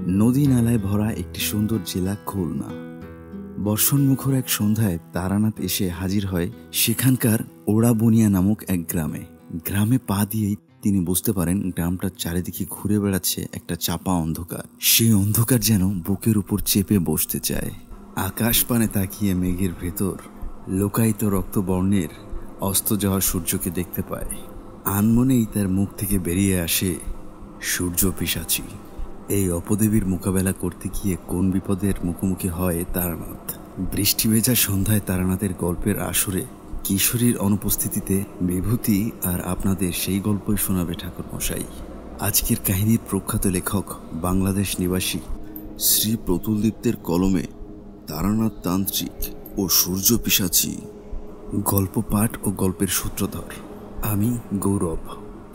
নদী নালায় ভরা একটি সুন্দর জেলা খুলনা। বর্ষণমুখর এক সন্ধ্যায় তারানাথ এসে হাজির হয় সেখানকার ওড়াবনিয়া নামক এক গ্রামে। গ্রামে পা দিয়েই তিনি বুঝতে পারেন গ্রামটার চারিদিকে ঘুরে বেড়াচ্ছে একটা চাপা অন্ধকার। সেই অন্ধকার যেন বুকের উপর চেপে বসতে চায়। আকাশ পানে তাকিয়ে মেঘের ভেতর লোকায়িত রক্তবর্ণের অস্ত যাওয়া সূর্যকে দেখতে পায়। আনমনেই তার মুখ থেকে বেরিয়ে আসে সূর্য পিশাচী। এই অপদেবীর মোকাবেলা করতে গিয়ে কোন বিপদের মুখোমুখি হয় তারানাথ। বৃষ্টি ভেজা সন্ধ্যায় তারানাথের গল্পের আসরে কিশোরীর অনুপস্থিতিতে বিভূতি আর আপনাদের সেই গল্পই শোনাবে ঠাকুর মশাই। আজকের কাহিনীর প্রখ্যাত লেখক বাংলাদেশ নিবাসী শ্রী প্রতুল দীপ্তের কলমে তারানাথ তান্ত্রিক ও সূর্য পিশাচী। গল্প পাঠ ও গল্পের সূত্রধর আমি গৌরব।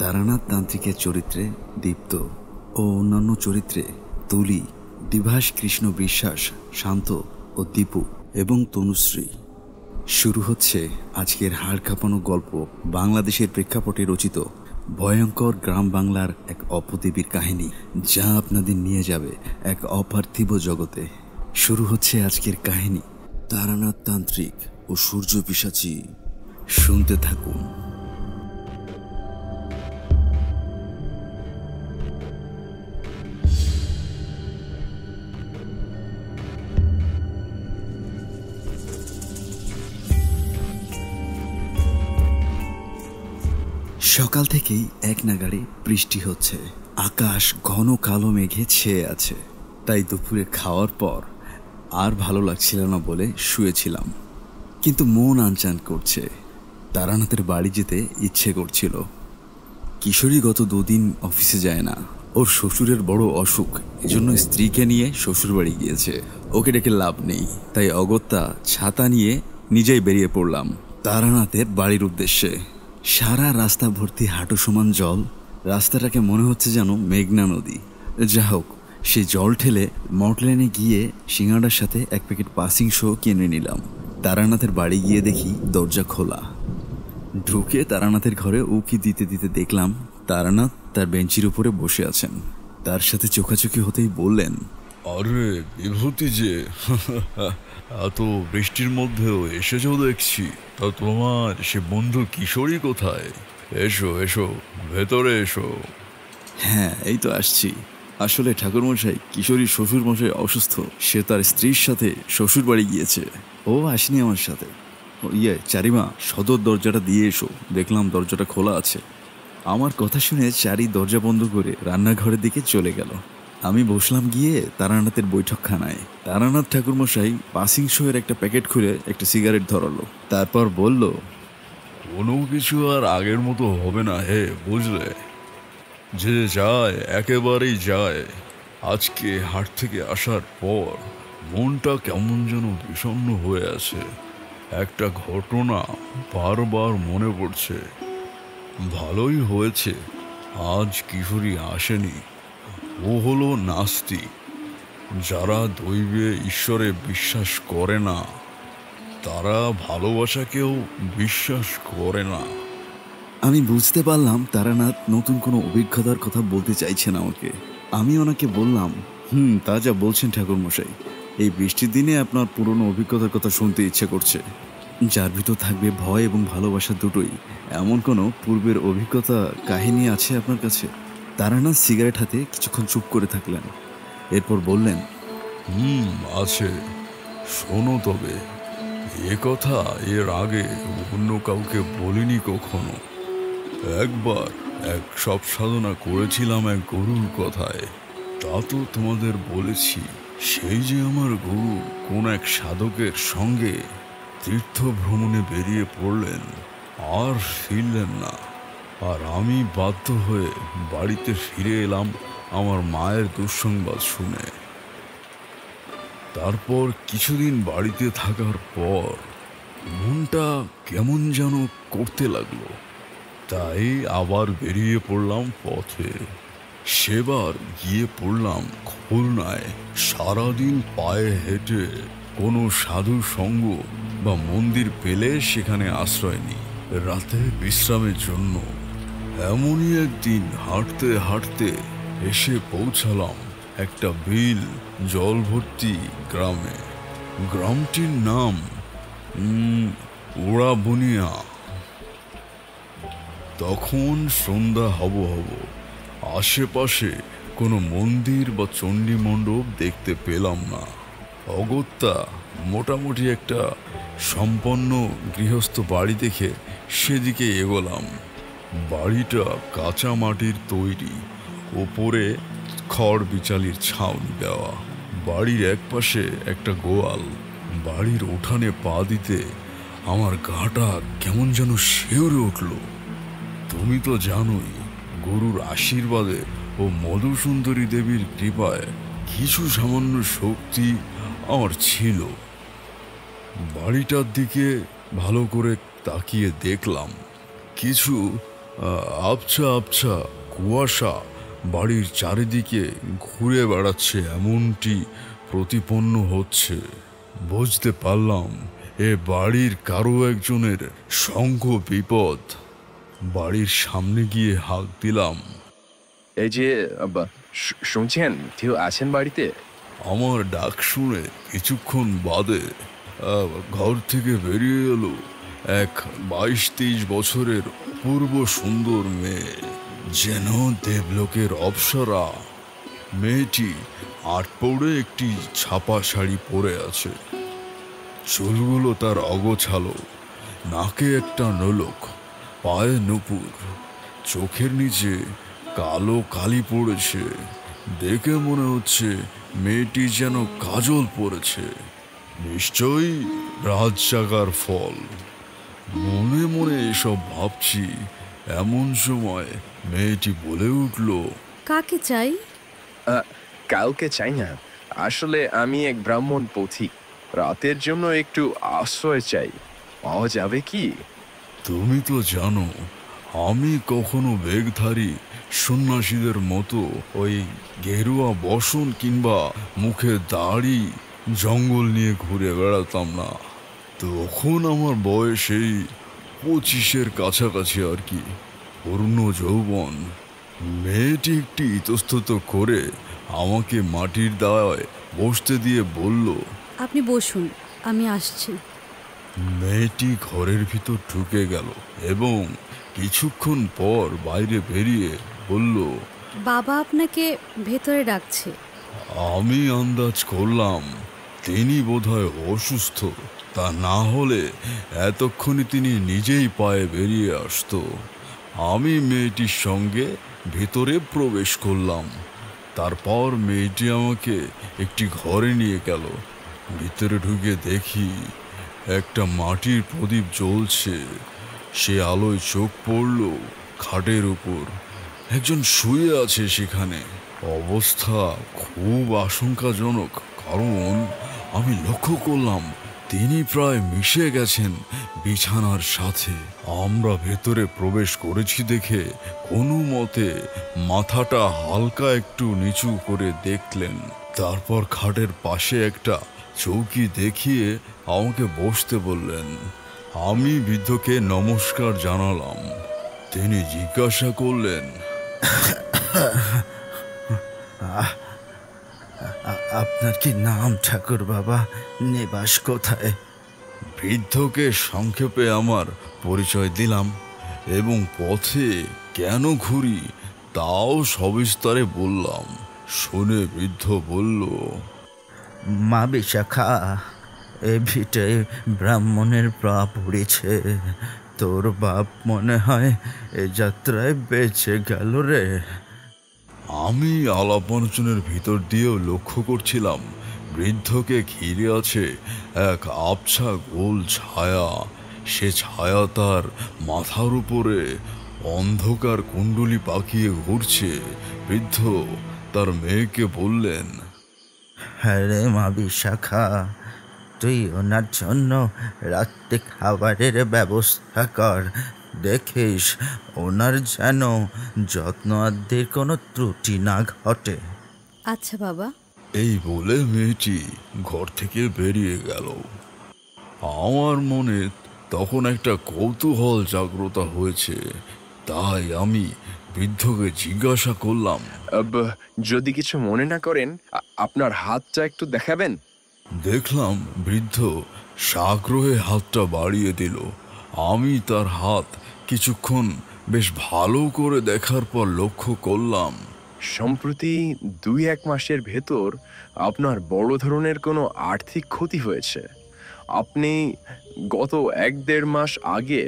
তারানাথ তান্ত্রিকের চরিত্রে দীপ্ত ও অন্যান্য চরিত্রে তুলি, দিভাস কৃষ্ণ বিশ্বাস, শান্ত ও দীপু এবং তনুশ্রী। শুরু হচ্ছে আজকের হাড় কাঁপানো গল্প, বাংলাদেশের প্রেক্ষাপটে রচিত ভয়ঙ্কর গ্রাম বাংলার এক অপদেবীর কাহিনী, যা আপনাদের নিয়ে যাবে এক অপার্থিব জগতে। শুরু হচ্ছে আজকের কাহিনী, তারানাথ তান্ত্রিক ও সূর্য পিশাচী। শুনতে থাকুন। সকাল থেকেই এক নাগাড়ে বৃষ্টি হচ্ছে। আকাশ ঘন কালো মেঘে ছেয়ে আছে। তাই দুপুরে খাওয়ার পর আর ভালো লাগছিল না বলে শুয়েছিলাম, কিন্তু মন আনচান করছে। তারানাথের বাড়ি যেতে ইচ্ছে করছিল। কিশোরী গত 2 দিন অফিসে যায় না। ওর শ্বশুরের বড় অসুখ, এজন্য স্ত্রীকে নিয়ে শ্বশুর বাড়ি গিয়েছে। ওকে ডেকে লাভ নেই, তাই অগত্যা ছাতা নিয়ে নিজেই বেরিয়ে পড়লাম তারানাথের বাড়ির উদ্দেশ্যে। সারা রাস্তা ভর্তি হাঁটু সমান জল। রাস্তাটাকে মনে হচ্ছে যেন মেঘনা নদী। যা হোক, সেই জল ঠেলে মটলেনে গিয়ে সিঙ্গাড়ার সাথে 1 প্যাকেট পাসিং শো কিনে নিলাম। তারানাথের বাড়ি গিয়ে দেখি দরজা খোলা। ঢুকে তারানাথের ঘরে উকি দিতে দিতে দেখলাম তারানাথ তার বেঞ্চির উপরে বসে আছেন। তার সাথে চোখাচোখি হতেই বললেন, আরে বিভূতি যে, এত বৃষ্টির মধ্যেও এসেছো দেখছি। তা তোমার সে বন্ধু কিশোরী কোথায়? এসো এসো, ভেতরে এসো। হ্যাঁ, এই তো আসছি। আসলে ঠাকুরমশাই, কিশোরীর শ্বশুরমশাই অসুস্থ। সে তার স্ত্রীর সাথে শ্বশুর বাড়ি গিয়েছে। ও আসেনি আমার সাথে। চারিমা, সদর দরজাটা দিয়ে এসো। দেখলাম দরজাটা খোলা আছে। আমার কথা শুনে চারি দরজা বন্ধ করে রান্নাঘরের দিকে চলে গেল। আমি বসলাম গিয়ে তারানাথের বৈঠকখানায়। তারানাথ ঠাকুরমশাই পাসিং শোয়ের একটা প্যাকেট খুলে একটা সিগারেট ধরালো। তারপর বলল, কোনো কিছু আর আগের মতো হবে না হে, বুঝলে? যে যায় একেবারেই যায়। আজকে হাট থেকে আসার পর মনটা কেমন যেন বিষণ্ণ হয়ে আছে। একটা ঘটনা বারবার মনে পড়ছে। ভালোই হয়েছে আজ কিশোরী আসেনি। ও হলো নাস্তিক। যারা দৈবে ঈশ্বরে বিশ্বাস করে না, তারা ভালোবাসাকেও বিশ্বাস করে না। আমি বুঝতে পারলাম তারানাথ নতুন কোনো অভিজ্ঞতার কথা বলতে চাইছেন আমাকে। আমি ওনাকে বললাম, তা যা বলছেন ঠাকুরমশাই, এই বৃষ্টির দিনে আপনার পুরনো অভিজ্ঞতার কথা শুনতে ইচ্ছে করছে, যার ভিতর থাকবে ভয় এবং ভালোবাসা দুটোই। এমন কোনো পূর্বের অভিজ্ঞতা কাহিনী আছে আপনার কাছে? তারানাথ সিগারেট হাতে কিছুক্ষণ চুপ করে থাকলেন। এরপর বললেন, আছে। শোনো তবে, এ কথা এর আগে অন্য কাউকে বলিনি কখনো। একবার এক সব সাধনা করেছিলাম এক গরুর কথায়। তা তো তোমাদের বলেছি। সেই যে আমার গুরু কোন এক সাধকের সঙ্গে তীর্থ ভ্রমণে বেরিয়ে পড়লেন, আর ফিরলেন না। আর আমি বাধ্য হয়ে বাড়িতে ফিরে এলাম আমার মায়ের দুঃসংবাদ শুনে। তারপর কিছুদিন বাড়িতে থাকার পর মনটা কেমন যেন করতে লাগলো। তাই আবার বেরিয়ে পড়লাম পথে। সেবার গিয়ে পড়লাম খুলনায়। সারাদিন পায়ে হেঁটে কোনো সাধু সঙ্গ বা মন্দির পেলে সেখানে আশ্রয় নিই রাতে বিশ্রামের জন্য। এমনই একদিন হাঁটতে হাঁটতে এসে পৌঁছালাম একটা বিল জল ভর্তি গ্রামে। গ্রামটির নাম ওড়াবুনিয়া। তখন সন্ধ্যা হব হব, আশেপাশে কোনো মন্দির বা চণ্ডী মণ্ডপ দেখতে পেলাম না। অগত্যা মোটামুটি একটা সম্পন্ন গৃহস্থ বাড়ি দেখে সেদিকে এগোলাম। বাড়িটা কাঁচা মাটির তৈরি, ওপরে খড় বিচালির ছাউনি দেওয়া। বাড়ির একপাশে একটা গোয়াল। বাড়ির উঠানে পা দিতে আমার গাটা কেমন যেন শিউরে উঠল। তুমি তো জানোই, গরুর আশীর্বাদে ও মধুসুন্দরী দেবীর কৃপায় কিছু সামান্য শক্তি আমার ছিল। বাড়িটার দিকে ভালো করে তাকিয়ে দেখলাম কিছু আবছা আবছা কুয়াশা বাড়ির চারিদিকে ঘুরে বেড়াচ্ছে, এমনটি প্রতিপন্ন হচ্ছে। বুঝতে পারলাম এ বাড়ির কারো একজনের সঙ্গ বিপদ। বাড়ির সামনে গিয়ে হাঁক দিলাম, এই যে শুনছেন, কেউ আছেন বাড়িতে? আমার ডাক শুনে কিছুক্ষণ বাদে ঘর থেকে বেরিয়ে এলো এক 22-23 বছরের অপূর্ব সুন্দর মেয়ে, যেন দেবলোকের অপ্সরা। মেয়েটি আটপৌড়ে একটি ছাপা শাড়ি পরে আছে, চুলগুলো তার অগোছালো, নাকে একটা নোলক, পায়ে নুপুর, চোখের নিচে কালো কালি পড়েছে। দেখে মনে হচ্ছে মেয়েটি যেন কাজল পড়েছে। নিশ্চয়ই রাত জাগার ফল। মনে মনে এসব ভাবছি, এমন সময় মেয়েটি বলে উঠল, কাকে চাই? কাউকে চাই না, আসলে আমি এক ব্রাহ্মণ পথিক। রাতের জন্য একটু আশ্রয় চাই, পাওয়া যাবে কি? তুমি তো জানো আমি কখনো বেগধারী সন্ন্যাসীদের মতো ওই গেরুয়া বসন কিংবা মুখে দাড়ি জঙ্গল নিয়ে ঘুরে বেড়াতাম না। তখন আমার বয়স এই 25-এর কাছাকাছি আর কি, পূর্ণ যৌবন। মেয়েটি একটি ইতস্তত করে আমাকে মাটির দাওয়ায় বসতে দিয়ে বলল, আপনি বসুন, আমি আসছি। মেয়েটি ঘরের ভিতর ঢুকে গেল এবং কিছুক্ষণ পর বাইরে বেরিয়ে বলল, বাবা আপনাকে ভেতরে ডাকছে। আমি আন্দাজ করলাম তিনি বোধহয় অসুস্থ, তা না হলে এতক্ষণে তিনি নিজেই পায়ে বেরিয়ে আসতো। আমি মেয়েটির সঙ্গে ভেতরে প্রবেশ করলাম। তারপর মেয়েটি আমাকে একটি ঘরে নিয়ে গেল। ভিতরে ঢুকে দেখি একটা মাটির প্রদীপ জ্বলছে। সে আলোয় চোখ পড়ল খাটের উপর একজন শুয়ে আছে সেখানে। অবস্থা খুব আশঙ্কাজনক, কারণ আমি লক্ষ্য করলাম তিনি প্রায় মিশে গেছেন বিছানার সাথে। আমরা ভেতরে প্রবেশ করেছি দেখে কোনো মতে মাথাটা হালকা একটু নিচু করে দেখলেন। তারপর খাটের পাশে একটা চৌকি দেখিয়ে আমাকে বসতে বললেন। আমি বৃদ্ধকে নমস্কার জানালাম। তিনি জিজ্ঞাসা করলেন, আপনার কি নাম ঠাকুর বাবা? নিবাস কোথায়? বৃদ্ধকে সংক্ষেপে আমার পরিচয় দিলাম এবং পথে কেন ঘুরি তাও সবিস্তারে বললাম। শুনে বৃদ্ধ বলল, মা বিশাখা, এ ভিটে ব্রাহ্মণের পা পড়েছে। তোর বাপ মনে হয় এ যাত্রায় বেঁচে গেল রে। আমি আলাপ আলোচনার ভিতর দিয়েও লক্ষ্য করছিলাম বৃদ্ধকে ঘিরে আছে এক আবছা গোল ছায়া। সে ছায়া তার মাথার উপরে অন্ধকার কুণ্ডলি পাকিয়ে ঘুরছে। বৃদ্ধ তার মেয়েকে বললেন, হ্যাঁ রে মা বিশাখা, তুই ওনার জন্য রাত্রে খাবারের ব্যবস্থা কর। দেখিস ওনার যেন যত্ন আদ্যের কোনো ত্রুটি না ঘটে। আচ্ছা বাবা। এই বলে মেয়েটি ঘর থেকে বেরিয়ে গেল। আমার মনে তখন একটা কৌতূহল জাগ্রত হয়েছে, তাই আমি বৃদ্ধকে জিজ্ঞাসা করলাম, যদি কিছু মনে না করেন আপনার হাতটা একটু দেখাবেন? দেখলাম বৃদ্ধ সাগ্রহে হাতটা বাড়িয়ে দিল। আমি তার হাত কিছুক্ষণ বেশ ভালো করে দেখার পর লক্ষ্য করলাম, সম্প্রতি 2-1 মাসের ভেতর আপনার বড় ধরনের কোনো আর্থিক ক্ষতি হয়েছে। আপনি গত 1-1.5 মাস আগে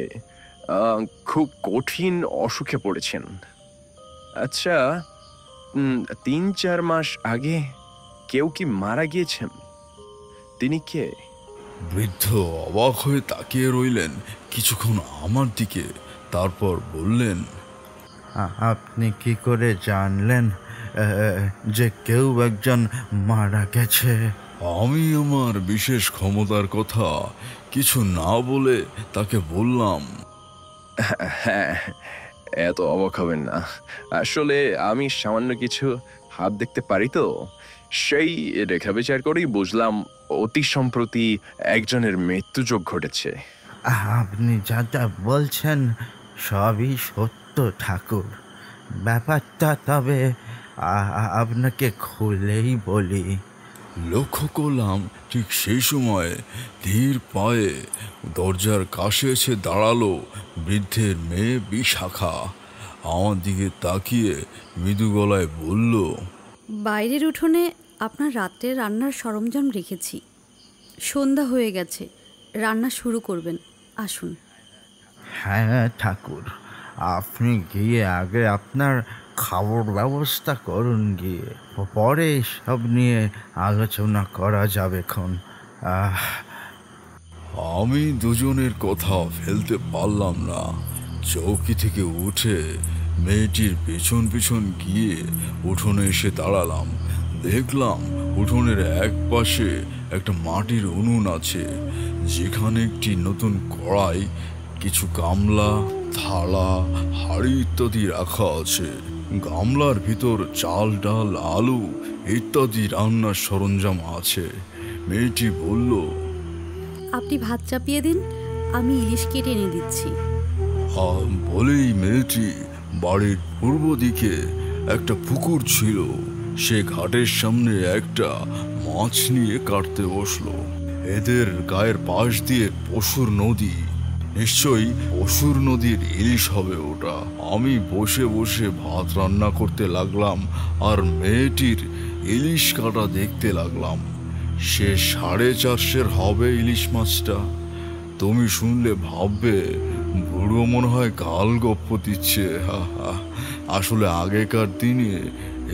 খুব কঠিন অসুখে পড়েছেন। আচ্ছা, 3-4 মাস আগে কেউ কি মারা গিয়েছেন? তিনি কে? বৃদ্ধ অবাক হয়ে তাকিয়ে রইলেন কিছুক্ষণ আমার দিকে, তারপর বললেন, আপনি কি করে জানলেন যে কেউ একজন মারা গেছে? আমি আমার বিশেষ ক্ষমতার কথা কিছু না বলে তাকে বললাম, হ্যাঁ, এত অবাক হবেন না। আসলে আমি সামান্য কিছু হাত দেখতে পারি তো, সেই রেখা বিচার করেই বুঝলাম অতি সম্প্রতি একজনের মৃত্যুযোগ ঘটেছে। আপনি যা যা বলছেন সবই সত্য ঠাকুর। ব্যাপারটা তবে আপনাকে খুলেই বলি। লক্ষ্য করলাম ঠিক সেই সময় ধীর পায়ে দরজার কাছে এসে দাঁড়ালো বৃদ্ধের মেয়ে বিশাখা। আমার দিকে তাকিয়ে মৃদু গলায় বলল, বাইরের উঠোনে আপনার রাত্রের রান্নার সরঞ্জাম রেখেছি। সন্ধ্যা হয়ে গেছে, রান্না শুরু করবেন, আসুন। হ্যাঁ ঠাকুর, আপনি গিয়ে আগে আপনার খাবার ব্যবস্থা করুন, গিয়ে পরে সব নিয়ে আলোচনা করা যাবেক্ষণ। আমি দুজনের কথা ফেলতে পারলাম না। চৌকি থেকে উঠে মেয়েটির পেছন পেছন গিয়ে উঠোনে এসে দাঁড়ালাম। দেখলাম উঠোনের এক পাশে একটা মাটির উনুন আছে, যেখানে একটি নতুন কড়াই, কিছু গামলা, থালা, হাঁড়ি ইত্যাদি রাখা আছে। গামলার ভিতর চাল, ডাল, আলু ইত্যাদি রান্নার সরঞ্জাম আছে। মেয়েটি বলল, আপনি ভাত চাপিয়ে দিন, আমি ইলিশ কেটে এনে দিচ্ছি। বলেই মেয়েটি বাড়ির পূর্ব দিকে একটা পুকুর ছিল, সে ঘাটের সামনে একটা মাছ নিয়ে কাটতে বসলো। এদের গায়ের পাশ দিয়ে পশুর নদী, নিশ্চয়ই পশুর নদীর ইলিশ হবে ওটা। আমি বসে বসে ভাত রান্না করতে লাগলাম আর মেয়েটির ইলিশ কাটা দেখতে লাগলাম। সে 450 হবে ইলিশ মাছটা। তুমি শুনলে ভাববে বুড়ো মনে হয় গাল গপ্প দিচ্ছে। আসলে আগেকার দিনে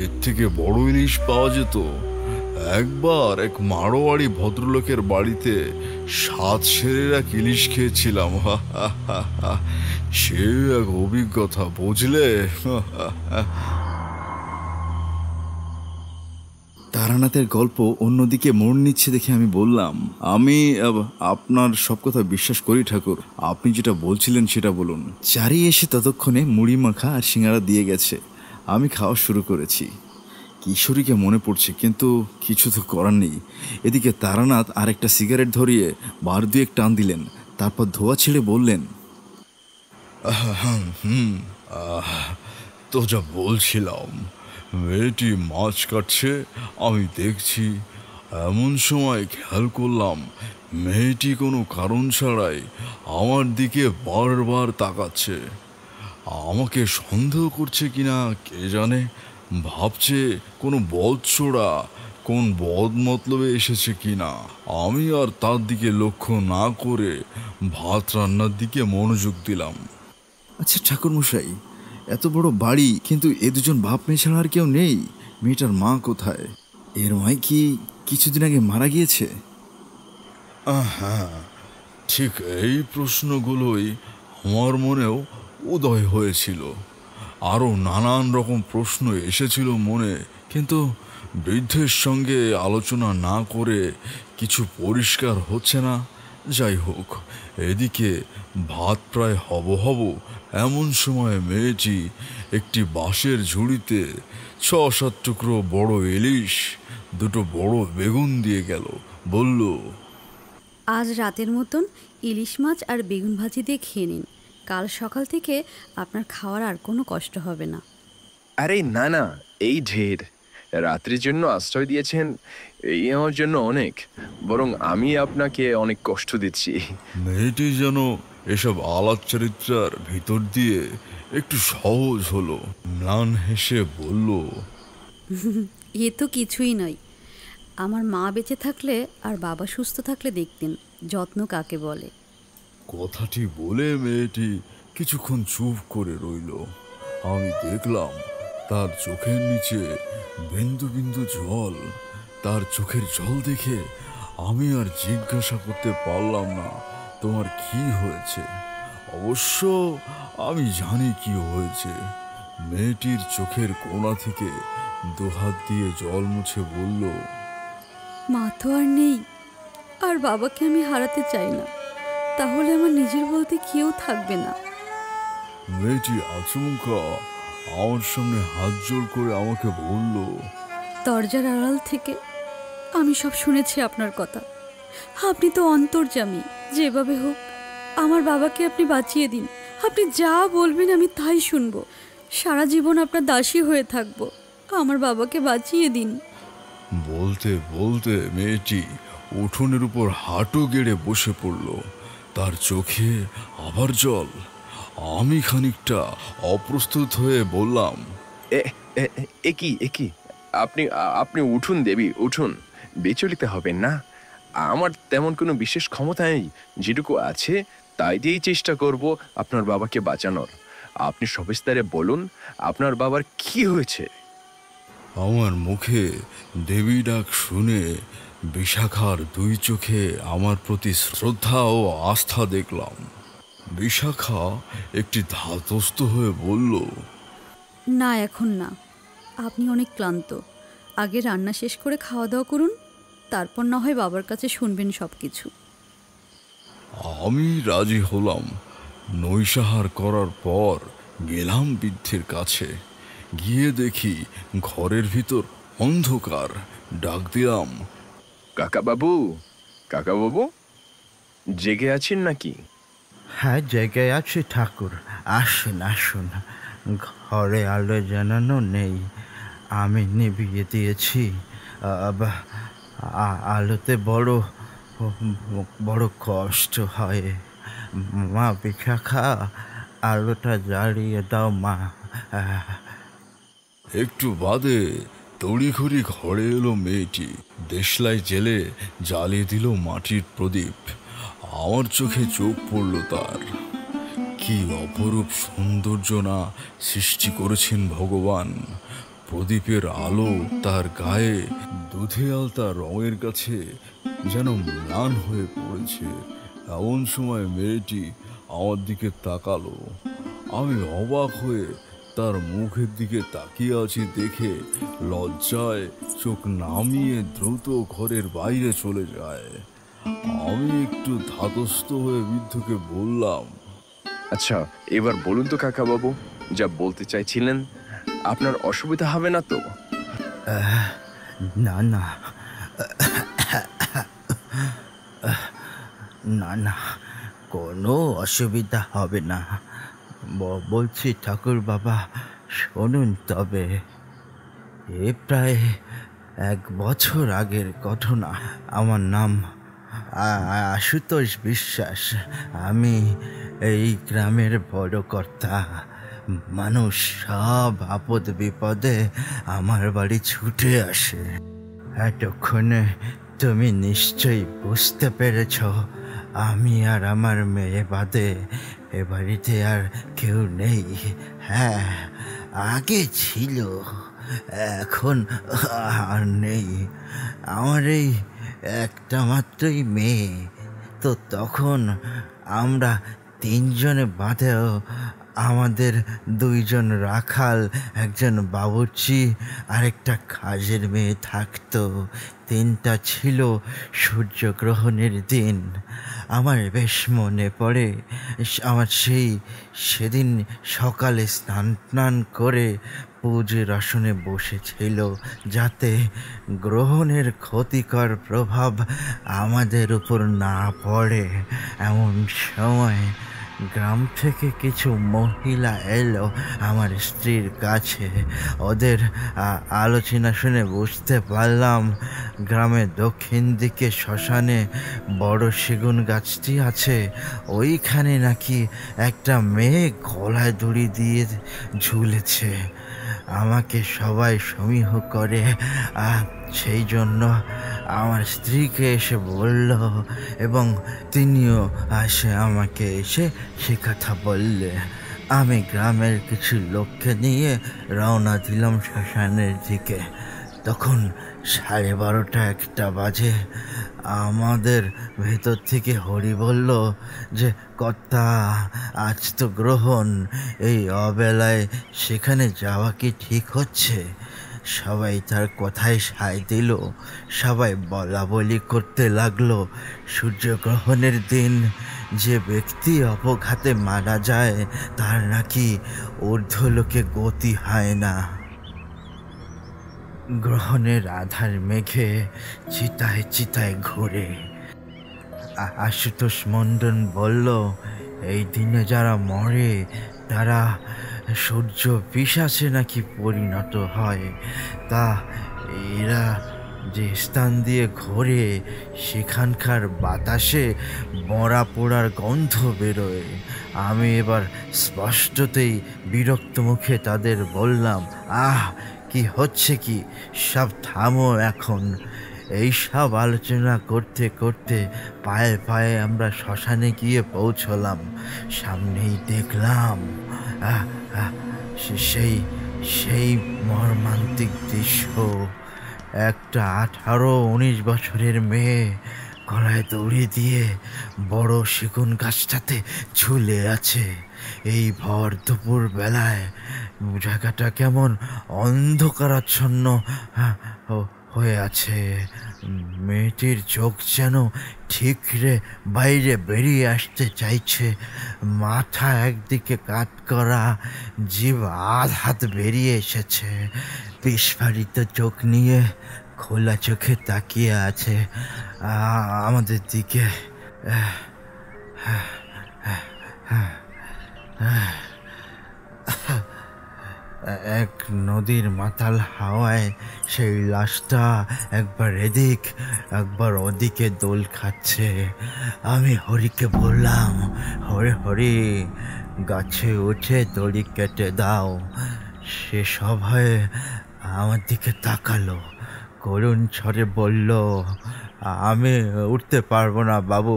এর থেকে বড় ইলিশ পাওয়া যেত। একবার এক মারোয়াড়ি ভদ্রলোকের বাড়িতে 7 সেরের এক ইলিশ খেয়েছিলাম। সে এক অভিজ্ঞতা, বুঝলে? তারানাথের গল্প অন্যদিকে মোড় নিচ্ছে দেখে আমি বললাম, আমি আপনার সব কথা বিশ্বাস করি ঠাকুর। আপনি যেটা বলছিলেন সেটা বলুন। চারি এসে ততক্ষণে মুড়ি মাখা আর সিঙ্গারা দিয়ে গেছে। আমি খাওয়া শুরু করেছি। কিশোরীকে মনে পড়ছে, কিন্তু কিছু তো করার নেই। এদিকে তারানাথ আর একটা সিগারেট ধরিয়ে বার 2 টান দিলেন, তারপর ধোয়া ছেড়ে বললেন, তো যা বলছিলাম, মেয়েটি মাছ কাটছে, আমি দেখছি। এমন সময় খেয়াল করলাম মেয়েটি কোনো কারণ ছাড়াই আমার দিকে বারবার তাকাচ্ছে। আমাকে সন্দেহ করছে কিনা কে জানে, ভাবছে কোনো বদছোড়া কোন বদ মতলবে এসেছে কিনা। আমি আর তার দিকে লক্ষ্য না করে ভাত রান্নার দিকে মনোযোগ দিলাম। আচ্ছা ঠাকুরমশাই, এত বড় বাড়ি, কিন্তু এ দুজন বাপ মেয়ে ছাড়া আর কেউ নেই। মেয়েটার মা কোথায়? এর মাই কি কিছুদিন আগে মারা গিয়েছে? হ্যাঁ, ঠিক এই প্রশ্নগুলোই আমার মনেও উদয় হয়েছিল। আরও নানান রকম প্রশ্ন এসেছিল মনে, কিন্তু বৃদ্ধের সঙ্গে আলোচনা না করে কিছু পরিষ্কার হচ্ছে না। যাই হোক, এদিকে ভাত প্রায় হব এমন সময় মেয়েটি একটি বাঁশের ঝুড়িতে 6-7 টুকরো বড় ইলিশ, 2 বড় বেগুন দিয়ে গেল। বলল, আজ রাতের মতন ইলিশ মাছ আর বেগুন ভাজি দিয়ে খেয়ে নিন, কাল সকাল থেকে আপনার খাওয়ার আর কোনো কষ্ট হবে না। আরে না না, এই ঢের। রাত্রির জন্য আশ্রয় দিয়েছেন, এই আমার জন্য অনেক। বরং আমি আপনাকে অনেক কষ্ট দিচ্ছি। মেয়েটি যেন এসব আলাপ চরিত্রার ভিতর দিয়ে একটু সহজ হলো, ম্লান হেসে বলল, এ তো কিছুই নয়। আমার মা বেঁচে থাকলে আর বাবা সুস্থ থাকলে দেখতেন যত্ন কাকে বলে। কথাটি বলে মেয়েটি কিছুক্ষণ চুপ করে রইল। আমি দেখলাম তার চোখের নিচে বিন্দু বিন্দু জল। তার চোখের জল দেখে আমি আর জিজ্ঞাসা করতে পারলাম না তোমার কি হয়েছে। অবশ্য আমি জানি কি হয়েছে। মেয়েটির চোখের কোণা থেকে দুহাত দিয়ে জল মুছে বলল, মা তো আর নেই, আর বাবাকে আমি হারাতে চাই না, তাহলে আমার নিজের বলতে কেউ থাকবে না। মেয়েটি আচমকা আমার সামনে হাত জোর করে আমাকে বলল, দরজার আড়াল থেকে আমি সব শুনেছি আপনার কথা। আপনি তো অন্তর্যামী, যেভাবে হোক আমার বাবাকে আপনি বাঁচিয়ে দিন। আপনি যা বলবেন আমি তাই শুনবো, সারা জীবন আপনার দাসী হয়ে থাকবো। আমার বাবাকে বাঁচিয়ে দিন। বলতে বলতে মেয়েটি উঠোনের উপর হাঁটু গেড়ে বসে পড়ল। তার চোখে আবার জল। আমি খানিকটা অপ্রস্তুত হয়ে বললাম, একি আপনি আপনি উঠুন দেবী, উঠুন। বিচলিত হবেন না। আমার তেমন কোনো বিশেষ ক্ষমতা নেই, যেটুকু আছে তাই দিয়েই চেষ্টা করব আপনার বাবাকে বাঁচানোর। আপনি সবিস্তারে বলুন আপনার বাবার কি হয়েছে। আমার মুখে দেবী ডাক শুনে বিশাখার দুই চোখে আমার প্রতি শ্রদ্ধা ও আস্থা দেখলাম। বিশাখা একটি ধাতস্থ হয়ে বলল, না, এখন না, আপনি অনেক ক্লান্ত। আগে রান্না শেষ করে খাওয়া দাওয়া করুন, তারপর না হয় বাবার কাছে শুনবেন সব কিছু। আমি রাজি হলাম। নৈশাহার করার পর গেলাম বৃদ্ধের কাছে। গিয়ে দেখি ঘরের ভিতর অন্ধকার। ডাক দিলাম, কাকাবাবু, কাকাবাবু, জেগে আছেন নাকি? হ্যাঁ, জায়গায় আছে ঠাকুর। আসুন আসুন, ঘরে আলো জ্বালানো নেই, আমি নিভিয়ে দিয়েছি। আলোতে বড় বড় কষ্ট হয়। মা বিশাখা, আলোটা জ্বালিয়ে দাও মা। একটু বাদে তড়িঘড়ি ঘরে এলো মেয়েটি। দেশলাই জেলে জ্বালিয়ে দিল মাটির প্রদীপ। আমার চোখে চোখ পড়ল তার। কি অপরূপ সৌন্দর্য না সৃষ্টি করেছেন ভগবান। প্রদীপের আলো তার গায়ে দুধে আলতা রঙের কাছে যেন ম্লান হয়ে পড়েছে। এমন সময় মেয়েটি আমার দিকে তাকালো। আমি অবাক হয়ে তার মুখের দিকে তাকিয়ে আছি দেখে লজ্জায় চোখ নামিয়ে দ্রুত ঘরের বাইরে চলে যায়। আমি একটু ধাতস্থ হয়ে বৃদ্ধকে বললাম, আচ্ছা, এবার বলুন তো কাকাবাবু, যা বলতে চাইছিলেন। আপনার অসুবিধা হবে না তো? না না না না, কোনো অসুবিধা হবে না। বলছি ঠাকুর বাবা, শুনুন তবে। এ প্রায় 1 বছর আগের ঘটনা। আমার নাম আশুতোষ বিশ্বাস। আমি এই গ্রামের বড় কর্তা। মানুষ সব আপদ বিপদে আমার বাড়ি ছুটে আসে। এতক্ষণে তুমি নিশ্চয়ই বুঝতে পেরেছ, আমি আর আমার মেয়ে বাদে এ বাড়িতে আর কেউ নেই। হ্যাঁ, আগে ছিল, এখন আর নেই। আমার এই একটা মাত্রই মেয়ে। তো তখন আমরা 3 জনে বাদেও আমাদের 2 জন রাখাল, একজন বাবুর্চি আর একটা কাজের মেয়ে থাকতো। দিনটা ছিল সূর্যগ্রহণের দিন। আমার বেশ মনে পড়ে, আমার সেদিন সকালে স্নান করে পূজের আসনে বসেছিল, যাতে গ্রহণের ক্ষতিকর প্রভাব আমাদের উপর না পড়ে। এমন সময় গ্রাম থেকে কিছু মহিলা এলো আমার স্ত্রীর কাছে। ওদের আলোচনা শুনে বুঝতে পারলাম গ্রামের দক্ষিণ দিকে শ্মশানে বড় সেগুন গাছটি আছে, ওইখানে নাকি একটা মেয়ে গলায় দড়ি দিয়ে ঝুলেছে। আমাকে সবাই সমীহ করে, সেই জন্য আমার স্ত্রীকে এসে বলল এবং তিনিও আমাকে এসে সে কথা বললে। আমি গ্রামের কিছু লোককে নিয়ে রওনা দিলাম শ্মশানের দিকে। তখন 12:30-1টা বাজে। আমাদের ভেতর থেকে হরি বলল যে কর্তা, আজ তো গ্রহণ, এই অবেলায় সেখানে যাওয়া কি ঠিক হচ্ছে? সবাই তার কথায় সায় দিল। সবাই বলা বলি করতে লাগলো, সূর্যগ্রহণের দিন যে ব্যক্তি অপঘাতে মারা যায় তার নাকি ঊর্ধ্বলোকে গতি হয় না। গ্রহণের আধার মেঘে চিতায় চিতায় ঘোরে। আশুতোষ মণ্ডল বলল, এই দিনে যারা মরে তারা সূর্য পিশাচে নাকি পরিণত হয়। তা এরা যে স্থান দিয়ে ঘোরে সেখানকার বাতাসে মরা পোড়ার গন্ধ বেরোয়। আমি এবার স্পষ্টতেই বিরক্ত মুখে তাদের বললাম, কি হচ্ছে কি, সব থামো এখন। এই সব আলোচনা করতে করতে পায়ে পায়ে আমরা শ্মশানে গিয়ে পৌঁছলাম। সামনেই দেখলাম সেই মর্মান্তিক দৃশ্য। একটা 18-19 বছরের মেয়ে গলায় দড়ি দিয়ে বড় সেগুন গাছটাতে ঝুলে আছে। এই ভর দুপুর বেলায় জায়গাটা কেমন অন্ধকারাচ্ছন্ন হয়ে আছে। মেয়েটির চোখ যেন ঠিকরে বাইরে বেরিয়ে আসতে চাইছে। মাথা একদিকে কাট করা, জিভ আধ বেরিয়ে এসেছে। বিস্ফারিত চোখ নিয়ে খোলা চোখে তাকিয়ে আছে আমাদের দিকে। এক নদীর মাতাল হাওয়ায় সেই লাশটা একবার এদিক একবার ওদিকে দোল খাচ্ছে। আমি হরিকে বললাম, হরি গাছে উঠে দড়ি কেটে দাও। সে সবাই আমার দিকে তাকালো, করুণ স্বরে বলল, আমি উঠতে পারবো না বাবু,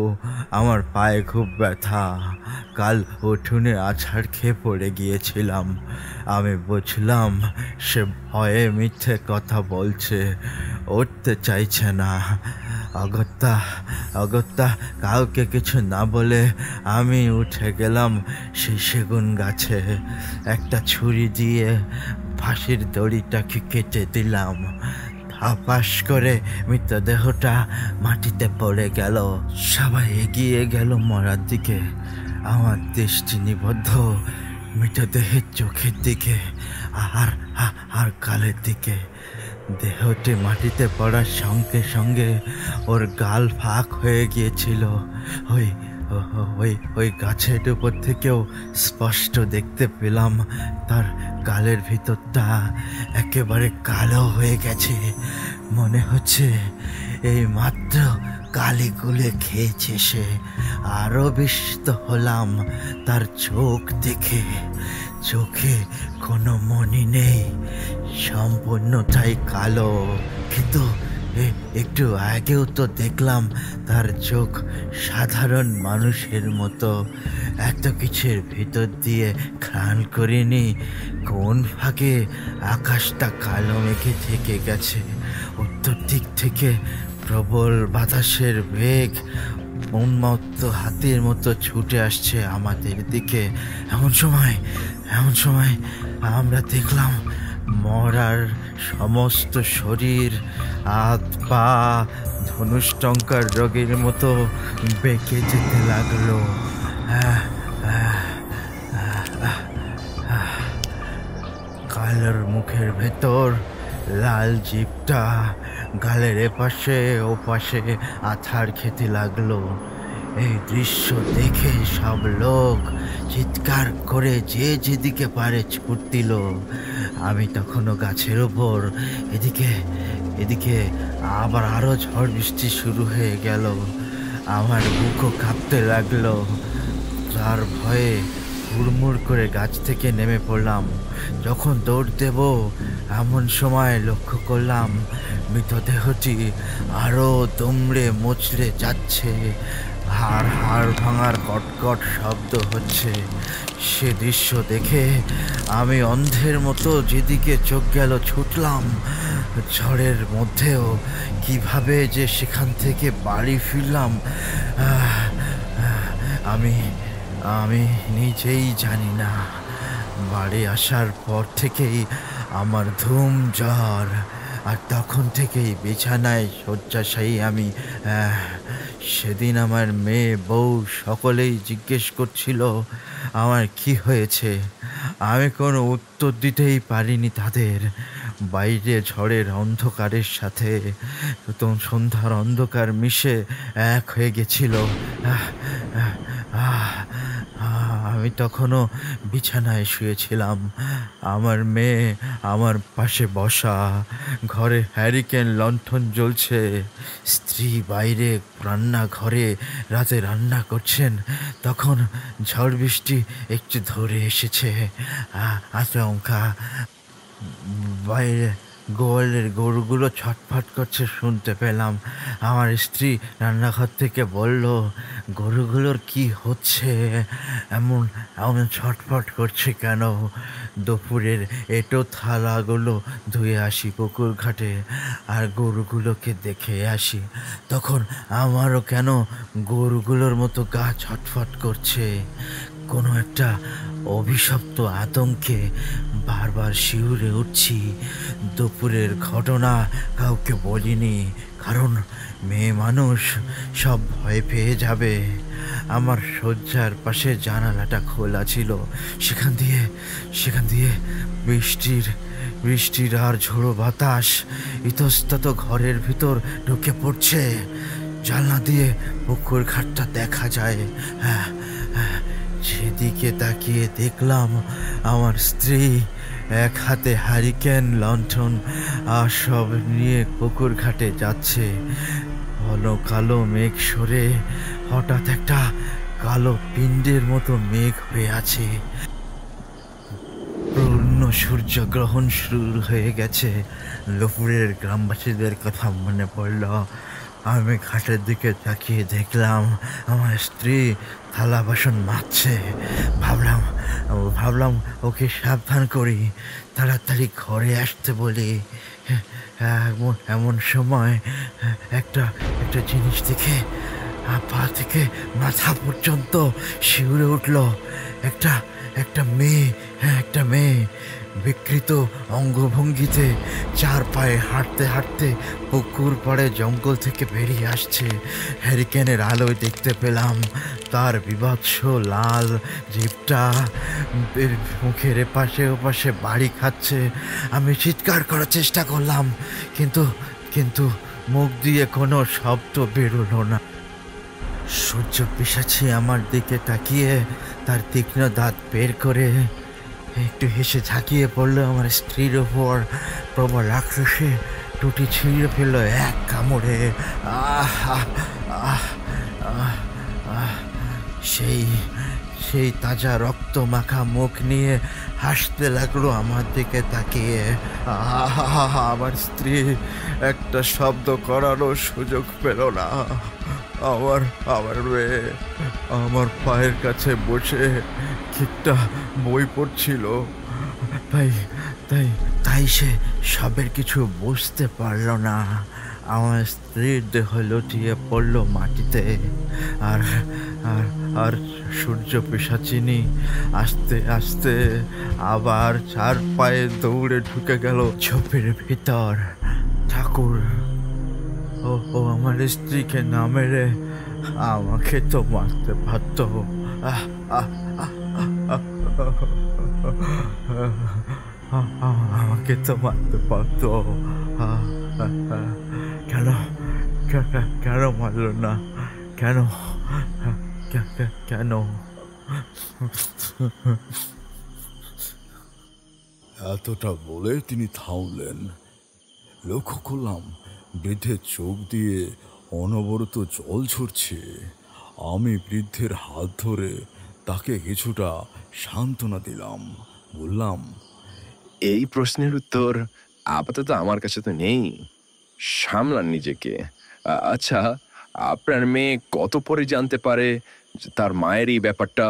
আমার পায়ে খুব ব্যথা। কাল উঠোনে আছাড় খেয়ে পড়ে গিয়েছিলাম। আমি বুঝলাম সে ভয়ে মিথ্যে কথা বলছে, উঠতে চাইছে না। অগত্যা কাউকে কিছু না বলে আমি উঠে গেলাম সেই সেগুন গাছে। একটা ছুরি দিয়ে ফাঁসির দড়িটাকে কেটে দিলাম। ধাপাস করে মৃতদেহটা মাটিতে পড়ে গেল। সবাই এগিয়ে গেল মরার দিকে। আমার দৃষ্টি নিবদ্ধ মৃতদেহের চোখের দিকে আর গালের দিকে। দেহটি মাটিতে পড়ার সঙ্গে সঙ্গে ওর গাল ফাঁক হয়ে গিয়েছিল। ওই গাছের উপর থেকেও স্পষ্ট দেখতে পেলাম তার গালের ভিতরটা একেবারে কালো হয়ে গেছে। মনে হচ্ছে এই মাত্র কালি গুলে খেয়েছে সে। আরো বিস্মিত হলাম তার চোখ দেখে। চোখে কোনো মনি নেই, সম্পূর্ণটাই কালো। কিন্তু একটু আগেও তো দেখলাম তার চোখ সাধারণ মানুষের মতো। এত কিছুর ভিতর দিয়ে খেয়াল করিনি কোন ফাঁকে আকাশটা কালো মেঘে থেকে গেছে। উত্তর দিক থেকে প্রবল বাতাসের বেগ উন্মত্ত হাতির মতো ছুটে আসছে আমাদের দিকে। এমন সময় আমরা দেখলাম মরার সমস্ত শরীর, হাত পা ধনুষ্টঙ্কার রোগের মতো বেঁকে যেতে লাগলো। কালোর মুখের ভেতর লাল জিভটা গালের এপাশে ওপাশে আছাড় খেতে লাগলো। এই দৃশ্য দেখে সব লোক চিৎকার করে যে যেদিকে পারে ছুট দিল। আমি তখনও গাছের ওপর। এদিকে এদিকে আবার আরো ঝড় বৃষ্টি শুরু হয়ে গেল। আমার বুকও কাঁপতে লাগলো। তার ভয়ে হুড়মুড় করে গাছ থেকে নেমে পড়লাম। যখন দৌড় দেব এমন সময় লক্ষ্য করলাম মৃতদেহটি আরো দুমড়ে মুচড়ে যাচ্ছে। হাড় ভাঙার কটকট শব্দ হচ্ছে। সে দৃশ্য দেখে আমি অন্ধের মতো যেদিকে চোখ গেল ছুটলাম। ঝড়ের মধ্যেও কিভাবে যে সেখান থেকে বাড়ি ফিরলাম আমি আমি নিজেই জানি না। বাড়ি আসার পর থেকেই আমার ধুম জ্বর, আর তখন থেকেই বিছানায় শয্যাশায়ী আমি। সেদিন আমার মেয়ে বউ সকলেই জিজ্ঞেস করছিল আমার কি হয়েছে। আমি কোনো উত্তর দিতেই পারিনি তাদের। বাইরে ঝড়ের অন্ধকারের সাথে সন্ধ্যার অন্ধকার মিশে এক হয়ে গেছিল। আমি তখনও বিছানায় শুয়েছিলাম। আমার মেয়ে আমার পাশে বসা। ঘরে হ্যারিকেন লণ্ঠন জ্বলছে। স্ত্রী বাইরে রান্নাঘরে রাতে রান্না করছেন। তখন ঝড় বৃষ্টি একটু ধরে এসেছে। আচমকা বাইরে গোয়ালের গরুগুলো ছটফট করছে শুনতে পেলাম। আমার স্ত্রী রান্নাঘর থেকে বলল, গরুগুলোর কি হচ্ছে, এমন ছটফট করছে কেন? দুপুরের এঁটো থালাগুলো ধুয়ে আসি পুকুর ঘাটে, আর গরুগুলোকে দেখে আসি। তখন আমারও কেন গরুগুলোর মতো গা ছটফট করছে। কোনো একটা অভিশপ্ত আতঙ্কে বারবার শিউরে উঠছি। দুপুরের ঘটনা কাউকে বলিনি, কারণ মেয়ে মানুষ সব ভয় পেয়ে যাবে। আমার শয্যার পাশে জানালাটা খোলা ছিল। সেখান দিয়ে বৃষ্টির আর ঝোড়ো বাতাস ইতস্তত ঘরের ভিতর ঢুকে পড়ছে। জানলা দিয়ে পুকুর ঘাটটা দেখা যায়। সেদিকে তাকিয়ে দেখলাম আমার স্ত্রী এক হাতে হ্যারিকেন লণ্ঠন আর সব নিয়ে পুকুর ঘাটে যাচ্ছে। ঘন কালো মেঘ সরে হঠাৎ একটা কালো পিণ্ডের মতো মেঘ হয়ে আছে। পূর্ণ সূর্যগ্রহণ শুরু হয়ে গেছে। দুপুরের গ্রামবাসীদের কথা মনে পড়ল। আমি ঘাটের দিকে তাকিয়ে দেখলাম আমার স্ত্রী থালা বাসন মাজছে। ভাবলাম ওকে সাবধান করি, তাড়াতাড়ি ঘরে আসতে বলি। এমন সময় একটা জিনিস দেখে পা থেকে মাথা পর্যন্ত শিউরে উঠল। একটা মেয়ে বিকৃত অঙ্গভঙ্গিতে চার পায়ে হাঁটতে হাঁটতে পুকুর পাড়ে জঙ্গল থেকে বেরিয়ে আসছে। হ্যারিকেনের আলোয় দেখতে পেলাম তার বিভৎস লাল জিভটা মুখের এপাশে ওপাশে বাড়ি খাচ্ছে। আমি চিৎকার করার চেষ্টা করলাম, কিন্তু মুখ দিয়ে কোনো শব্দ বেরোলো না। সূর্য পিশাচি আমার দিকে তাকিয়ে তার তীক্ষ্ণ দাঁত বের করে একটু হেসে ঝাঁকিয়ে পড়লো আমার স্ত্রীর ওপর। প্রবল আক্রোশে টুটি ছিঁড়ে ফেলল এক কামড়ে। সেই তাজা রক্ত মাখা মুখ নিয়ে হাসতে লাগলো আমার দিকে তাকিয়ে। আমার স্ত্রী একটা শব্দ করারও সুযোগ পেল না। আমার মেয়ে আমার পায়ের কাছে বসে একটা বই পড়ছিল। তাই সে সবের কিছু বুঝতে পারল না। আমার স্ত্রীর দেহ লটিয়ে পড়ল মাটিতে। আর সূর্য পিশাচিনী আস্তে আস্তে আবার চার পায়ে দৌড়ে ঢুকে গেল ঝোপের ভিতর। ঠাকুর, ও আমার স্ত্রীকে না মেরে আমাকে তো মারতে পারত। আমাকে তো মারতে পারত। কেন মারল না? কেন কেন? এতটা বলে তিনি থামলেন। লক্ষ্য করলাম বৃদ্ধের চোখ দিয়ে অনবরত জল ঝরছে। আমি বৃদ্ধের হাত ধরে তাকে কিছুটা সান্ত্বনা দিলাম। বললাম, এই প্রশ্নের উত্তর আপাতত আমার কাছে তো নেই, সামলান নিজেকে। আচ্ছা, আপনার মেয়ে কত পরে জানতে পারে যে তার মায়ের এই ব্যাপারটা?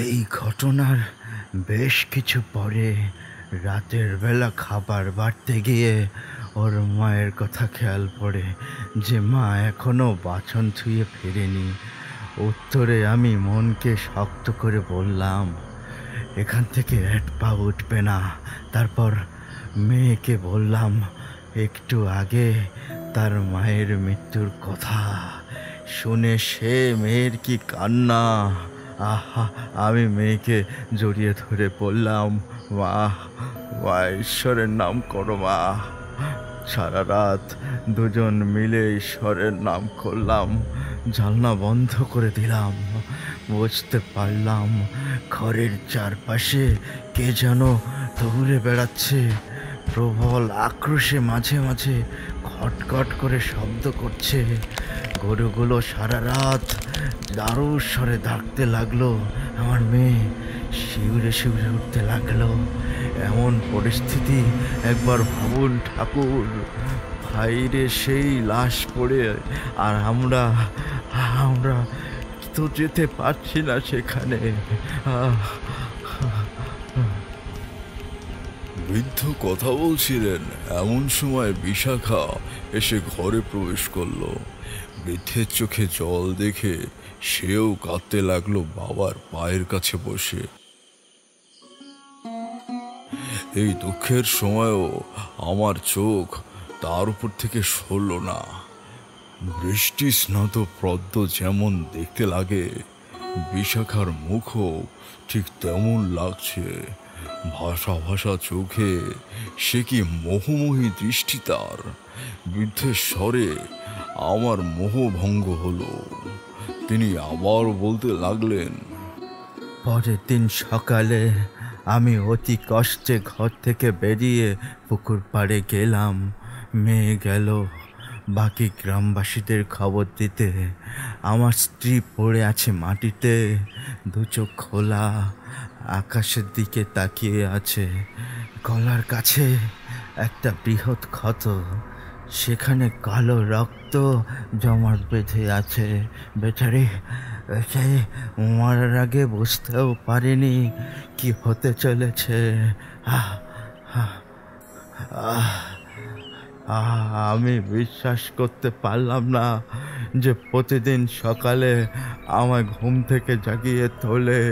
এই ঘটনার বেশ কিছু পরে রাতের বেলা খাবার বাড়তে গিয়ে ওর মায়ের কথা খেয়াল পড়ে যে মা এখনো বাসন ধুয়ে ফেরেনি। উত্তরে আমি মনকে শক্ত করে বললাম, এখান থেকে এক পা উঠবে না। তারপর মেয়েকে বললাম একটু আগে তার মায়ের মৃত্যুর কথা। শুনে সে মেয়ের কি কান্না! আহা! আমি মেয়েকে জড়িয়ে ধরে বললাম, মা, মা, ঈশ্বরের নাম করো মা। সারা রাত দুজন মিলে ঈশ্বরের নাম করলাম। জানলা বন্ধ করে দিলাম। বুঝতে পারলাম ঘরের চারপাশে কে যেন দৌড়ে বেড়াচ্ছে। প্রবল আক্রোশে মাঝে মাঝে খটখট করে শব্দ করছে। গরুগুলো সারা রাত দারু স্বরে ডাকতে লাগলো। আমার মেয়ে শিউরে শিউরে উঠতে লাগলো। এমন পরিস্থিতি একবার ভাবুন ঠাকুর, বাইরে সেই লাশ পড়ে, আর আমরা তো যেতে পারছি না সেখানে। বৃদ্ধ কথা বলছিলেন, এমন সময় বিশাখা এসে ঘরে প্রবেশ করলো। বৃদ্ধের চোখে জল দেখে সেও কাঁদতে লাগলো বাবার পায়ের কাছে বসে। এই দুঃখের সময়ও আমার চোখ তার উপর থেকে সরল না। বৃষ্টি স্নাত পদ্ম যেমন দেখতে লাগে, বিশাখার মুখও ঠিক তেমন লাগছে। ভাষা ভাষা চোখে সে কি মোহময়ী দৃষ্টি তার। বৃদ্ধের স্বরে আমার মোহভঙ্গ হলো। তিনি আবার বলতে লাগলেন, পরের দিন সকালে আমি অতি কষ্টে ঘর থেকে বেরিয়ে পুকুর পাড়ে গেলাম। মেয়ে গেল বাকি গ্রামবাসীদের খবর দিতে। আমার স্ত্রী পড়ে আছে মাটিতে, দু চোখ খোলা, আকাশের দিকে তাকিয়ে আছে। গলার কাছে একটা বৃহৎ ক্ষত, সেখানে কালো রক্ত জমাট বেঁধে আছে। বেচারি মরার আগে বুঝতেও পারিনি কি হতে চলেছে। আমি বিশ্বাস করতে পারলাম না যে প্রতিদিন সকালে আমায় ঘুম থেকে জাগিয়ে তোলে,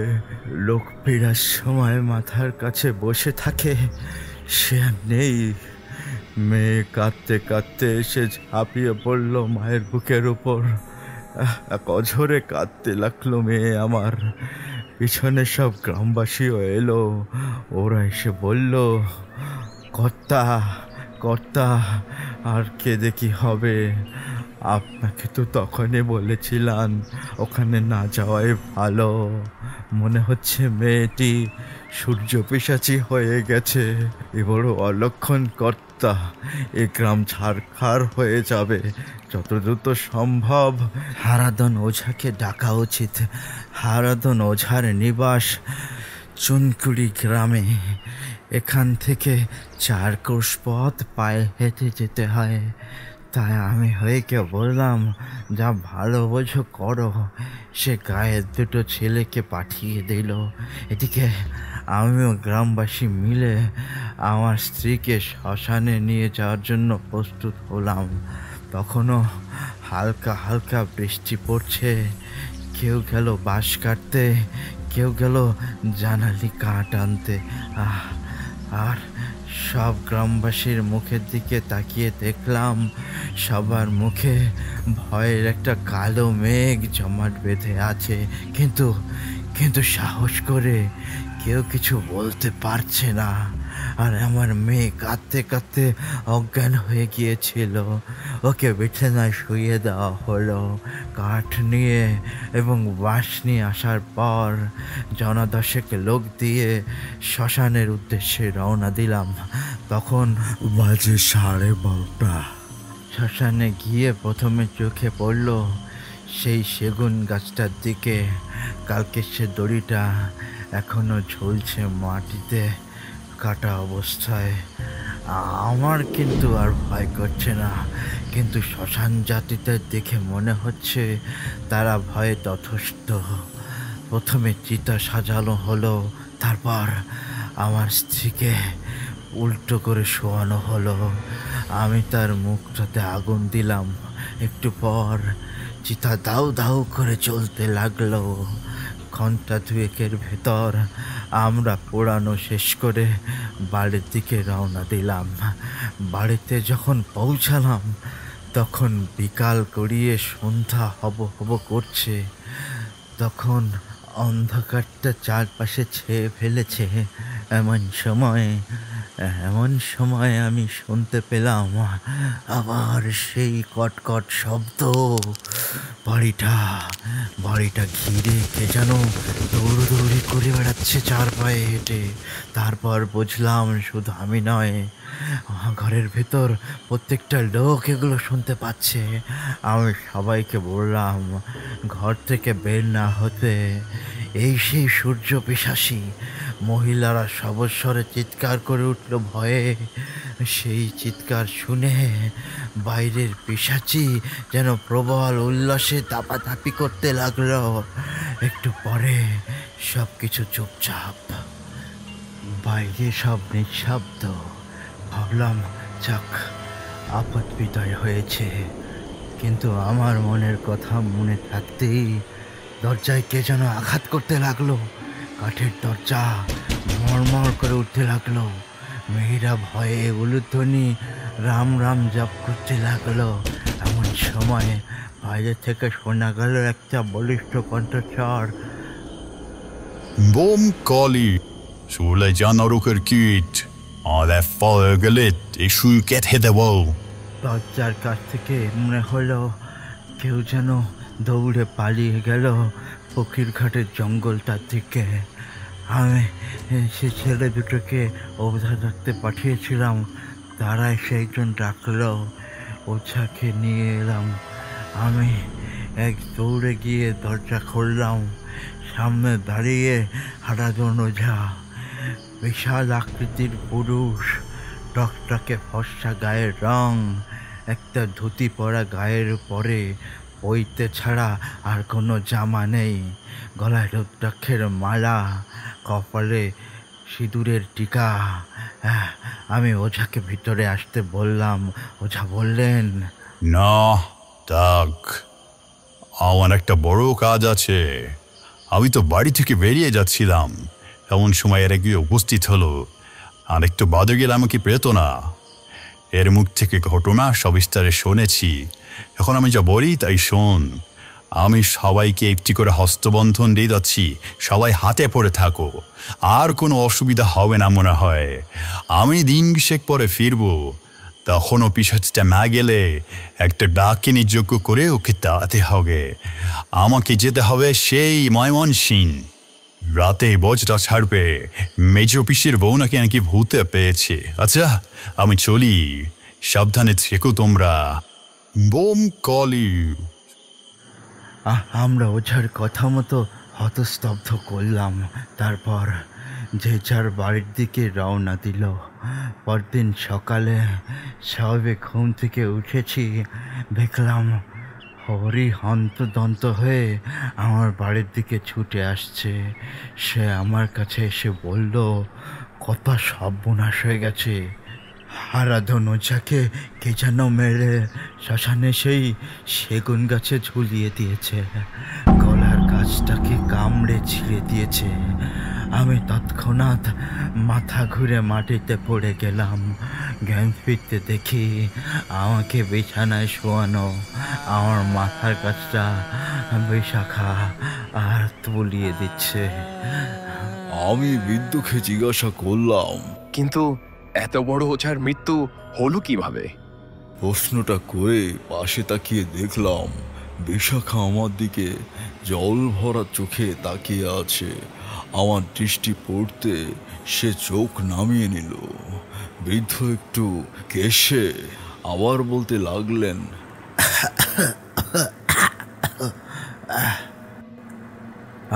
লোক ফেরার সময় মাথার কাছে বসে থাকে, সে আর নেই। মেয়ে কাঁদতে কাঁদতে এসে ঝাঁপিয়ে পড়লো মায়ের বুকের উপর। এক অঝরে কাঁদতে লাগলো মেয়ে আমার। পিছনে সব গ্রামবাসীও এলো। ওরা এসে বলল, কর্তা কর্তা আর কেঁদে কি হবে? আপনাকে তো তখনই বলেছিলাম ওখানে না যাওয়াই ভালো। মনে হচ্ছে মেয়েটি সূর্য পিশাচি হয়ে গেছে। এ বড় অলক্ষণ কর্তা, এ গ্রাম ছারখার হয়ে যাবে। যত দ্রুত সম্ভব হারাধন ওঝাকে ডাকা উচিত। হারাধন ওঝার নিবাস চুনকুড়ি গ্রামে। এখান থেকে 4 কোষ পথ পায়ে হেঁটে যেতে হয়। তাই আমি হয়েকে বললাম, যা ভালো বোঝো করো। সে গায়ের দুটো ছেলেকে পাঠিয়ে দিল। এদিকে আমিও গ্রামবাসী মিলে আমার স্ত্রীকে শ্মশানে নিয়ে যাওয়ার জন্য প্রস্তুত হলাম। তখনও হালকা হালকা বৃষ্টি পড়ছে। কেউ গেল বাঁশ কাটতে, কেউ গেল জানালি কাঠ আনতে। আর সব গ্রামবাসীর মুখের দিকে তাকিয়ে দেখলাম সবার মুখে ভয়ের একটা কালো মেঘ জমাট বেঁধে আছে। কিন্তু সাহস করে কেউ কিছু বলতে পারছে না। আর আমার মেয়ে কাঁদতে কাঁদতে অজ্ঞান হয়ে গিয়েছিল। ওকে বিছানায় শুইয়ে দেওয়া হলো। কাঠ নিয়ে এবং বাঁশ নিয়ে আসার পর 10 লোক দিয়ে শ্মশানের উদ্দেশ্যে রওনা দিলাম। তখন বাজে 12:30। শ্মশানে গিয়ে প্রথমে চোখে পড়ল সেই সেগুন গাছটার দিকে। কালকে সে দড়িটা এখনো ঝুলছে মাটিতে কাটা অবস্থায়। আমার কিন্তু আর ভয় করছে না, কিন্তু শ্মশান জাতিদের দেখে মনে হচ্ছে তারা ভয়ে তথস্থ। প্রথমে চিতা সাজানো হলো, তারপর আমার স্ত্রীকে উল্টো করে শোয়ানো হলো। আমি তার মুখটাতে আগুন দিলাম। একটু পর চিতা দাউ দাউ করে চলতে লাগলো। ঘন্টা 2 ভেতর আমরা পোড়ানো শেষ করে বাড়ির দিকে রওনা দিলাম। বাড়িতে যখন পৌঁছালাম তখন বিকাল গড়িয়ে সন্ধ্যা হব হব করছে। তখন অন্ধকারটা চারপাশে ছেয়ে ফেলেছে। এমন সময় আমি শুনতে পেলাম আবার সেই কটকট শব্দ। বাড়িটা ঘিরে কে যেন দৌড়দৌড়ি করে বেড়াচ্ছে 4 পায়ে হেঁটে। তারপর বুঝলাম শুধু আমি নয়, ঘরের ভেতর প্রত্যেকটা লোক এগুলো শুনতে পাচ্ছে। আমি সবাইকে বললাম ঘর থেকে বের না হতে। এই সেই সূর্য পিশাচী। মহিলারা সবস্বরে চিৎকার করে উঠল ভয়ে। সেই চিৎকার শুনে বাইরের পিশাচী যেন প্রবল উল্লাসে দাপাদাপি করতে লাগলো। একটু পরে সব কিছু চুপচাপ, বাইরে সব নিঃশব্দ। ভাবলাম যাক, আপদ বিদায় হয়েছে। কিন্তু আমার মনের কথা মনে থাকতেই দরজায় কে যেন আঘাত করতে লাগলো। কাঠের দরজা মরমর করে উঠতে লাগলো। মেয়েরা ভয়ে উলুধ্বনি রাম রাম জপ করতে লাগলো। এমন সময় বাইরে থেকে শোনা গেল একটা বলিষ্ঠ কণ্ঠস্বর। Bom Kali, Solejanarukar Kit, Alle Fågelet i sjuket heter wow. দরজার কাছ থেকে মনে হলো কেউ যেন দৌড়ে পালিয়ে গেল পুকুর ঘাটের জঙ্গলটার দিকে। আমি সে ছেলে দুটোকে ওঝা ডাকতে পাঠিয়েছিলাম, তারা এসে একজন ডাকলো। ওঝাকে নিয়ে এলাম। আমি এক দৌড়ে গিয়ে দরজা খুললাম। সামনে দাঁড়িয়ে হারাধন ওঝা, বিশাল আকৃতির পুরুষ, টকটকে ফর্সা গায়ের রং, একটা ধুতি পরা গায়ের উপরে পইতে ছাড়া আর কোনো জামা নেই, গলায় রুদ্রাক্ষের মালা, কপালে সিঁদুরের টিকা। আমি ওঝাকে ভিতরে আসতে বললাম। ওঝা বললেন, না থাক, আমার একটা বড় কাজ আছে। আমি তো বাড়ি থেকে বেরিয়ে যাচ্ছিলাম, এমন সময় এরা গিয়ে উপস্থিত হলো। আর একটু বাদে গেলে আমাকে পেত না। এর মুখ থেকে ঘটনা সবিস্তারে শুনেছি। এখন আমি যা বলি তাই শোন। আমি সবাইকে একটি করে হস্তবন্ধন দিয়ে যাচ্ছি, সবাই হাতে পড়ে থাকো। আর কোনো অসুবিধা হবে না মনে হয়। আমি দিন 20 পরে ফিরবো। তখনও পিশাচটা না গেলে একটা ডাকিনী যোগ্য করে ওকে তাড়াতে হবে। আমাকে যেতে হবে সেই ময়মনসিংহ। রাতে বজটা ছাড়বে। মেজ পিসের বউ নাকি ভূতে পেয়েছে। আচ্ছা, আমি চলি, সাবধানে থেকো তোমরা। বোম কলি। আমরা ওঝার কথা মতো হতস্তব্ধ করলাম। তারপর যে যার বাড়ির দিকে রওনা দিল। পরদিন সকালে সবে ঘুম থেকে উঠেছি, দেখলাম হরি হন্তদন্ত হয়ে আমার বাড়ির দিকে ছুটে আসছে। সে আমার কাছে এসে বলল, কত সর্বনাশ হয়ে গেছে। হারাধন ওঝাকে কে যেন মেরে শ্মশানে সেই সেগুন গাছে ঝুলিয়ে দিয়েছে, গলার গাছটাকে কামড়ে ছিঁড়ে দিয়েছে। আমি তৎক্ষণাৎ মাথা ঘুরে মাটিতে পড়ে গেলাম। জ্ঞান ফিরতে দেখি আমাকে বিছানায় শোয়ানো, আমার মাথার কাছটা বিশাখা আর তুলিয়ে দিচ্ছে। আমি বিদ্যুৎকে জিজ্ঞাসা করলাম, কিন্তু এত বড় ওঝার মৃত্যু হলো কিভাবে? প্রশ্নটা করে পাশে তাকিয়ে দেখলাম বিশাখা আমার দিকে জল ভরা চোখে তাকিয়ে আছে। আমার দৃষ্টি পড়তে সে চোখ নামিয়ে নিল। বৃদ্ধ একটু কেশে আবার বলতে লাগলেন,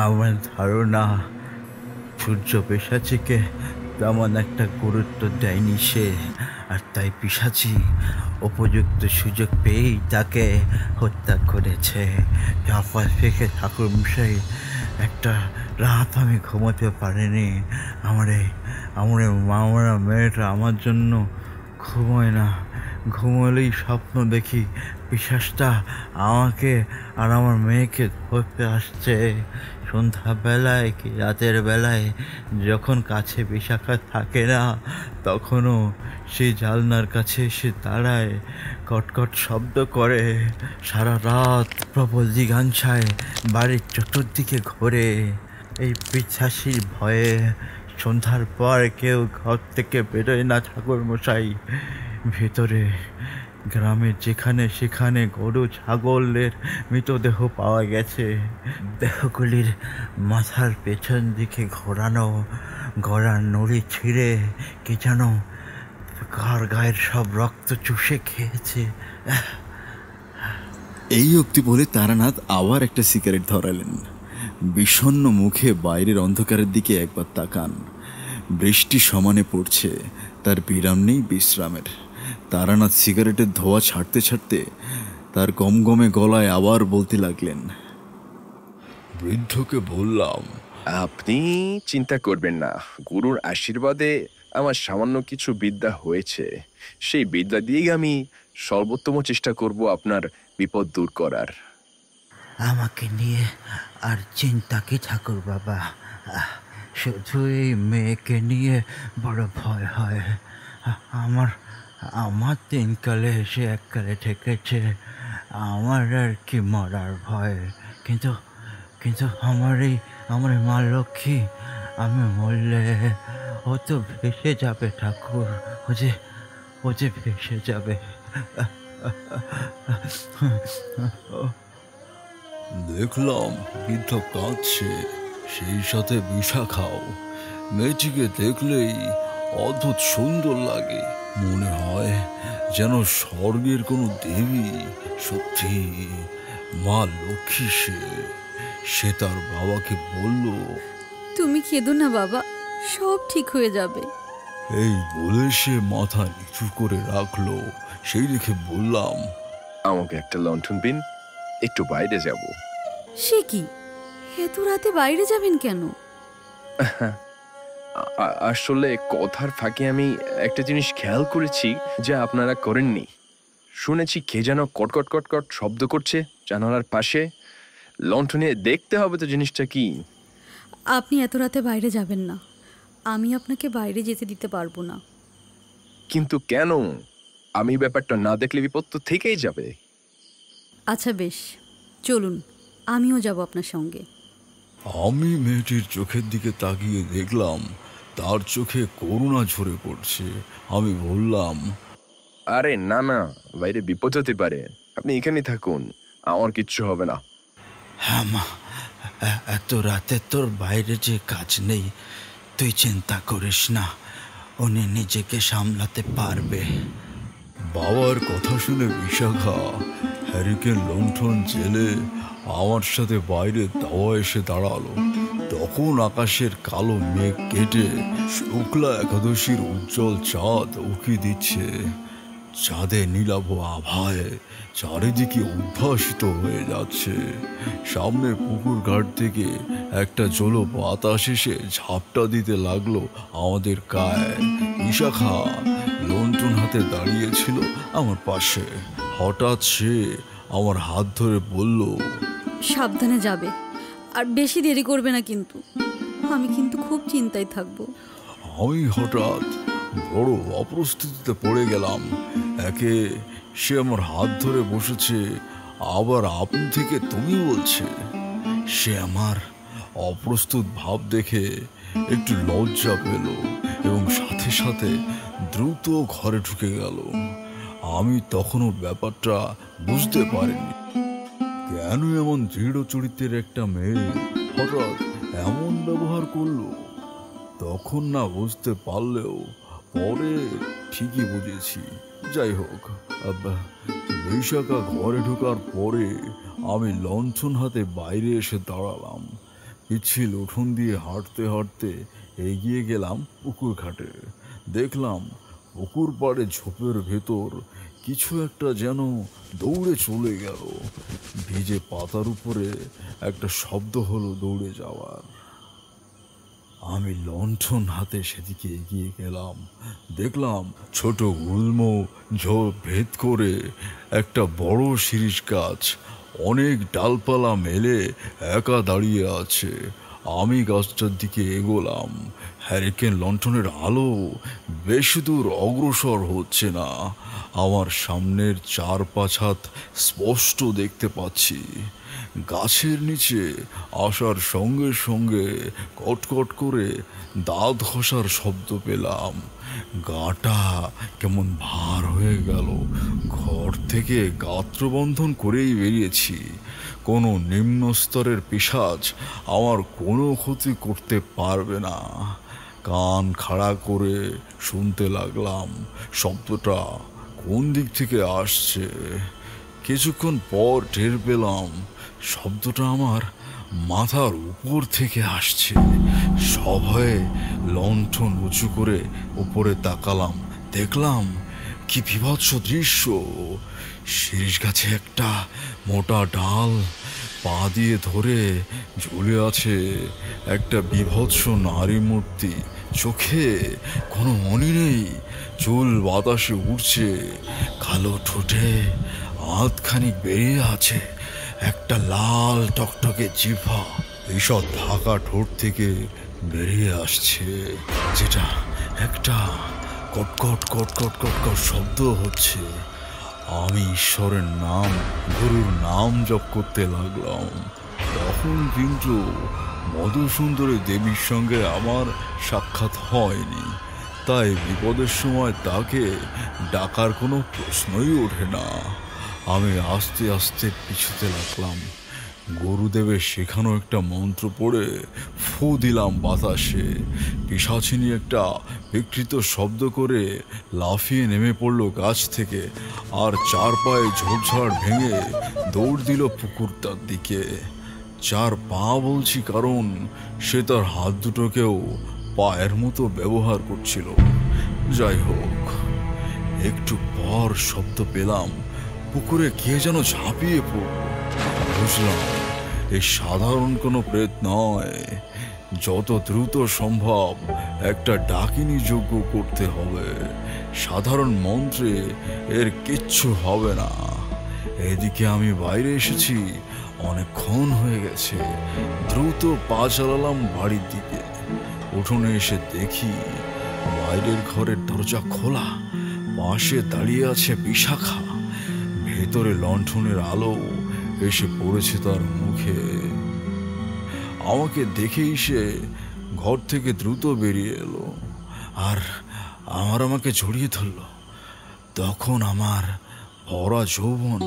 আমার ধারণা সূর্য পিশাচিকে তেমন একটা গুরুত্ব দেয়নি সে, আর তাই পিশাচি উপযুক্ত সুযোগ পেয়েই তাকে হত্যা করেছে। তারপর থেকে ঠাকুরমশাই একটা রাত আমি ঘুমোতে পারিনি। আমার মেয়েটা আমার জন্য ঘুমোয় না। ঘুমোলেই স্বপ্ন দেখি পিশাচটা আমাকে আর আমার মেয়েকে ধরতে আসছে। সন্ধ্যাবেলায় কি রাতের বেলায় যখন কাছে বিশাখা থাকে না, তখনও সেই জানলার কাছে এসে দাঁড়ায়, কটকট শব্দ করে, সারা রাত প্রবল জিজ্ঞাসায় বাড়ির চতুর্দিকে ঘোরে। এই পিশাচির ভয়ে সন্ধ্যার পর কেউ ঘর থেকে বেরোয় না ঠাকুরমশাই। ভেতরে গ্রামের যেখানে সেখানে গরু ছাগলের মৃতদেহ পাওয়া গেছে। দেহগুলির মাথার পেছন দিকে ঘোরানো, গলার নড়ি ছিঁড়ে কে যেন কার গায়ের সব রক্ত চুষে খেয়েছে। এই অবধি বলে তারানাথ আবার একটা সিগারেট ধরালেন। বিষণ্ণ মুখে বাইরের অন্ধকারের দিকে একবার তাকান। বৃষ্টি সমানে পড়ছে, তার বিরাম নেই বিশ্রামের। তারানাথ সিগারেটের ধোঁয়া ছাড়তে ছাড়তে তার গমগমে গলায় আবার বলতে লাগলেন, বৃদ্ধকে বললাম, আপনি চিন্তা করবেন না, গুরুর আশীর্বাদে আমার সামান্য কিছু বিদ্যা হয়েছে। সেই বিদ্যা দিয়েই আমি সর্বোত্তম চেষ্টা করব আপনার বিপদ দূর করার। আমাকে নিয়ে আর চিন্তা কি ঠাকুর বাবা, শুধু এই মেয়েকে নিয়ে বড় ভয় হয়। আমার দিনকালে এসে এককালে ঠেকেছে, আমার আর কি মরার ভয়। কিন্তু কিন্তু আমার মা লক্ষ্মী, আমি মরলে ও তো ভেসে যাবে ঠাকুর, ও যে ভেসে যাবে। দেখলাম বৃদ্ধ কাঁদছে, সেই সাথে বিশাখাও। মেয়েটিকে দেখলেই অদ্ভুত সুন্দর লাগে, মনে হয় যেন স্বর্গের কোনো দেবী। সত্যি মা লক্ষ্মী সে তার বাবাকে বলল, তুমি কেঁদো না বাবা, সব ঠিক হয়ে যাবে। এই বলে সে মাথা নিচু করে রাখলো। সেই দেখে বললাম, আমাকে একটা লণ্ঠন দিন, একটু বাইরে যাব। সে কি, এত রাতে বাইরে যাবেন কেন? আসলে কথার ফাঁকে আমি একটা জিনিস খেয়াল করেছি যা আপনারা করেননি। শুনেছি কে যেন কটকট কটকট শব্দ করছে জানালার পাশে। লণ্ঠনে দেখতে হবে তো জিনিসটা কি। আপনি এত রাতে বাইরে যাবেন না, আমি আপনাকে বাইরে যেতে দিতে পারবো না। কিন্তু কেন? আমি ব্যাপারটা না দেখলে বিপদ তো থেকেই যাবে। আচ্ছা বেশ, চলুন, আমিও যাব আপনার সঙ্গে। আমি মেয়েটির চোখের দিকে তাকিয়ে দেখলাম তার চোখে করুণা ঝরে পড়ছে। আমি বললাম, আরে না না, বাইরে বিপদ হতে পারে, আপনি এখানে থাকুন, আমার কিচ্ছু হবে না। হ্যাঁ মা, এত রাতে তোর বাইরে যে কাজ নেই, তুই চিন্তা করিস না, উনি নিজেকে সামলাতে পারবে। বাবার কথা শুনে বিশাখা হ্যারিকেন লণ্ঠন জেলে আমার সাথে বাইরে দাওয়া এসে দাঁড়ালো। তখন আকাশের কালো মেঘ কেটে শুক্লা একাদশীর উজ্জ্বল চাঁদ উকি দিচ্ছে। চাঁদে নীলাভ আভায় চারিদিকে উদ্ভাসিত হয়ে যাচ্ছে। সামনে পুকুর ঘাট থেকে একটা জলো বাতাস এসে ঝাপটা দিতে লাগলো আমাদের গায়ে। বিশাখা লণ্ঠন হাতে দাঁড়িয়েছিল আমার পাশে। হঠাৎ সে আমার হাত ধরে বলল, সাবধানে যাবে, আর বেশি দেরি করবে না কিন্তু। আমি কিন্তু খুব চিন্তায় থাকবো। আমি হঠাৎ বড় অপ্রস্তুতিতে পড়ে গেলাম। একে সে আমার হাত ধরে বসেছে, আবার আপনি থেকে তুমি বলছে। সে আমার অপ্রস্তুত ভাব দেখে একটু লজ্জা পেল এবং সাথে সাথে দ্রুত ঘরে ঢুকে গেল। আমি তখনও ব্যাপারটা বুঝতে পারিনি, কেন এমন দৃঢ় চরিত্রের একটা মেয়ে হঠাৎ এমন ব্যবহার করলো। তখন না বুঝতে পারলেও পরে ঠিকই বুঝেছি। যাই হোক, বৈশাখা ঘরে ঢোকার পরে আমি লণ্ঠন হাতে বাইরে এসে দাঁড়ালাম। পিচ্ছিল উঠোন দিয়ে হাঁটতে হাঁটতে এগিয়ে গেলাম পুকুর ঘাটে। দেখলাম পুকুর পাড়ে ঝোপের ভেতর কিছু একটা যেন দৌড়ে চলে গেল। ভিজে পাতার উপরে একটা শব্দ হলো দৌড়ে যাওয়ার। আমি লণ্ঠন হাতে সেদিকে এগিয়ে গেলাম। দেখলাম ছোট গুল্ম ঝোপ ভেদ করে একটা বড় শিরীষ গাছ অনেক ডালপালা মেলে একা দাঁড়িয়ে আছে। আমি গাছটার দিকে এগোলাম। হ্যারিকেন লণ্ঠনের আলো বেশি দূর অগ্রসর হচ্ছে না। আমার সামনের 4-5 হাত স্পষ্ট দেখতে পাচ্ছি। গাছের নিচে আসার সঙ্গে সঙ্গে কটকট করে দাঁত ঘষার শব্দ পেলাম। গাটা কেমন ভার হয়ে গেল। ঘর থেকে গাত্রবন্ধন করেই বেরিয়েছি। কোনো নিম্ন স্তরের পিশাচ আমার কোনো ক্ষতি করতে পারবে না। কান খাড়া করে শুনতে লাগলাম শব্দটা কোন দিক থেকে আসছে। কিছুক্ষণ পর টের পেলাম শব্দটা আমার মাথার উপর থেকে আসছে। সভয়ে লণ্ঠন উঁচু করে উপরে তাকালাম। দেখলাম কি বিভৎস দৃশ্য। শিরীষ গাছে একটা মোটা ডাল পা দিয়ে ধরে ঝুলে আছে একটা বিভৎস নারী মূর্তি। চোখে কোনো মনি নেই, চুল বাতাসে উড়ছে, কালো ঠোঁটে আধখানিক বেরিয়ে আছে একটা লাল টকটকে জিহ্বা। এইসব ঢাকা ঠোঁট থেকে বেরিয়ে আসছে, যেটা একটা কটকট কটকট কটকট শব্দ হচ্ছে। আমি ঈশ্বরের নাম, গুরুর নাম জপ করতে লাগলাম। তখন কিন্তু মধুসুন্দরী দেবীর সঙ্গে আমার সাক্ষাৎ হয়নি, তাই বিপদের সময় তাকে ডাকার কোনো প্রশ্নই ওঠে না। আমি আস্তে আস্তে পিছুতে লাগলাম। গুরুদেবের শেখানো একটা মন্ত্র পড়ে ফু দিলাম বাতাসে। পিশাচিনী একটা বিকৃত শব্দ করে লাফিয়ে নেমে পড়ল গাছ থেকে, আর 4 পায়ে ঝোপঝাড় ভেঙে দৌড় দিল পুকুরটার দিকে। 4 পা বলছি কারণ সে তার হাত দুটোকেও পায়ের মতো ব্যবহার করছিল। যাই হোক, একটু পর শব্দ পেলাম পুকুরে কে যেন ঝাঁপিয়ে পড়ল। বুঝলাম এ সাধারণ কোনো প্রেত নয়। যত দ্রুত সম্ভব একটা ডাকিনী যজ্ঞ করতে হবে। সাধারণ মন্ত্রে এর কিচ্ছু হবে না। এদিকে আমি বাইরে এসেছি, অনেকক্ষণ হয়ে গেছে। দ্রুত পা চালালাম বাড়ির দিকে। উঠোনে এসে দেখি বাইরের ঘরের দরজা খোলা, পাশে দাঁড়িয়ে আছে বিশাখা। ভেতরে লণ্ঠনের আলো এসে পড়েছে তার মুখে। আমাকে দেখেই সে ঘর থেকে দ্রুত বেরিয়ে এলো আর আমাকে জড়িয়ে ধরল। তখন আমার ভরা যৌবন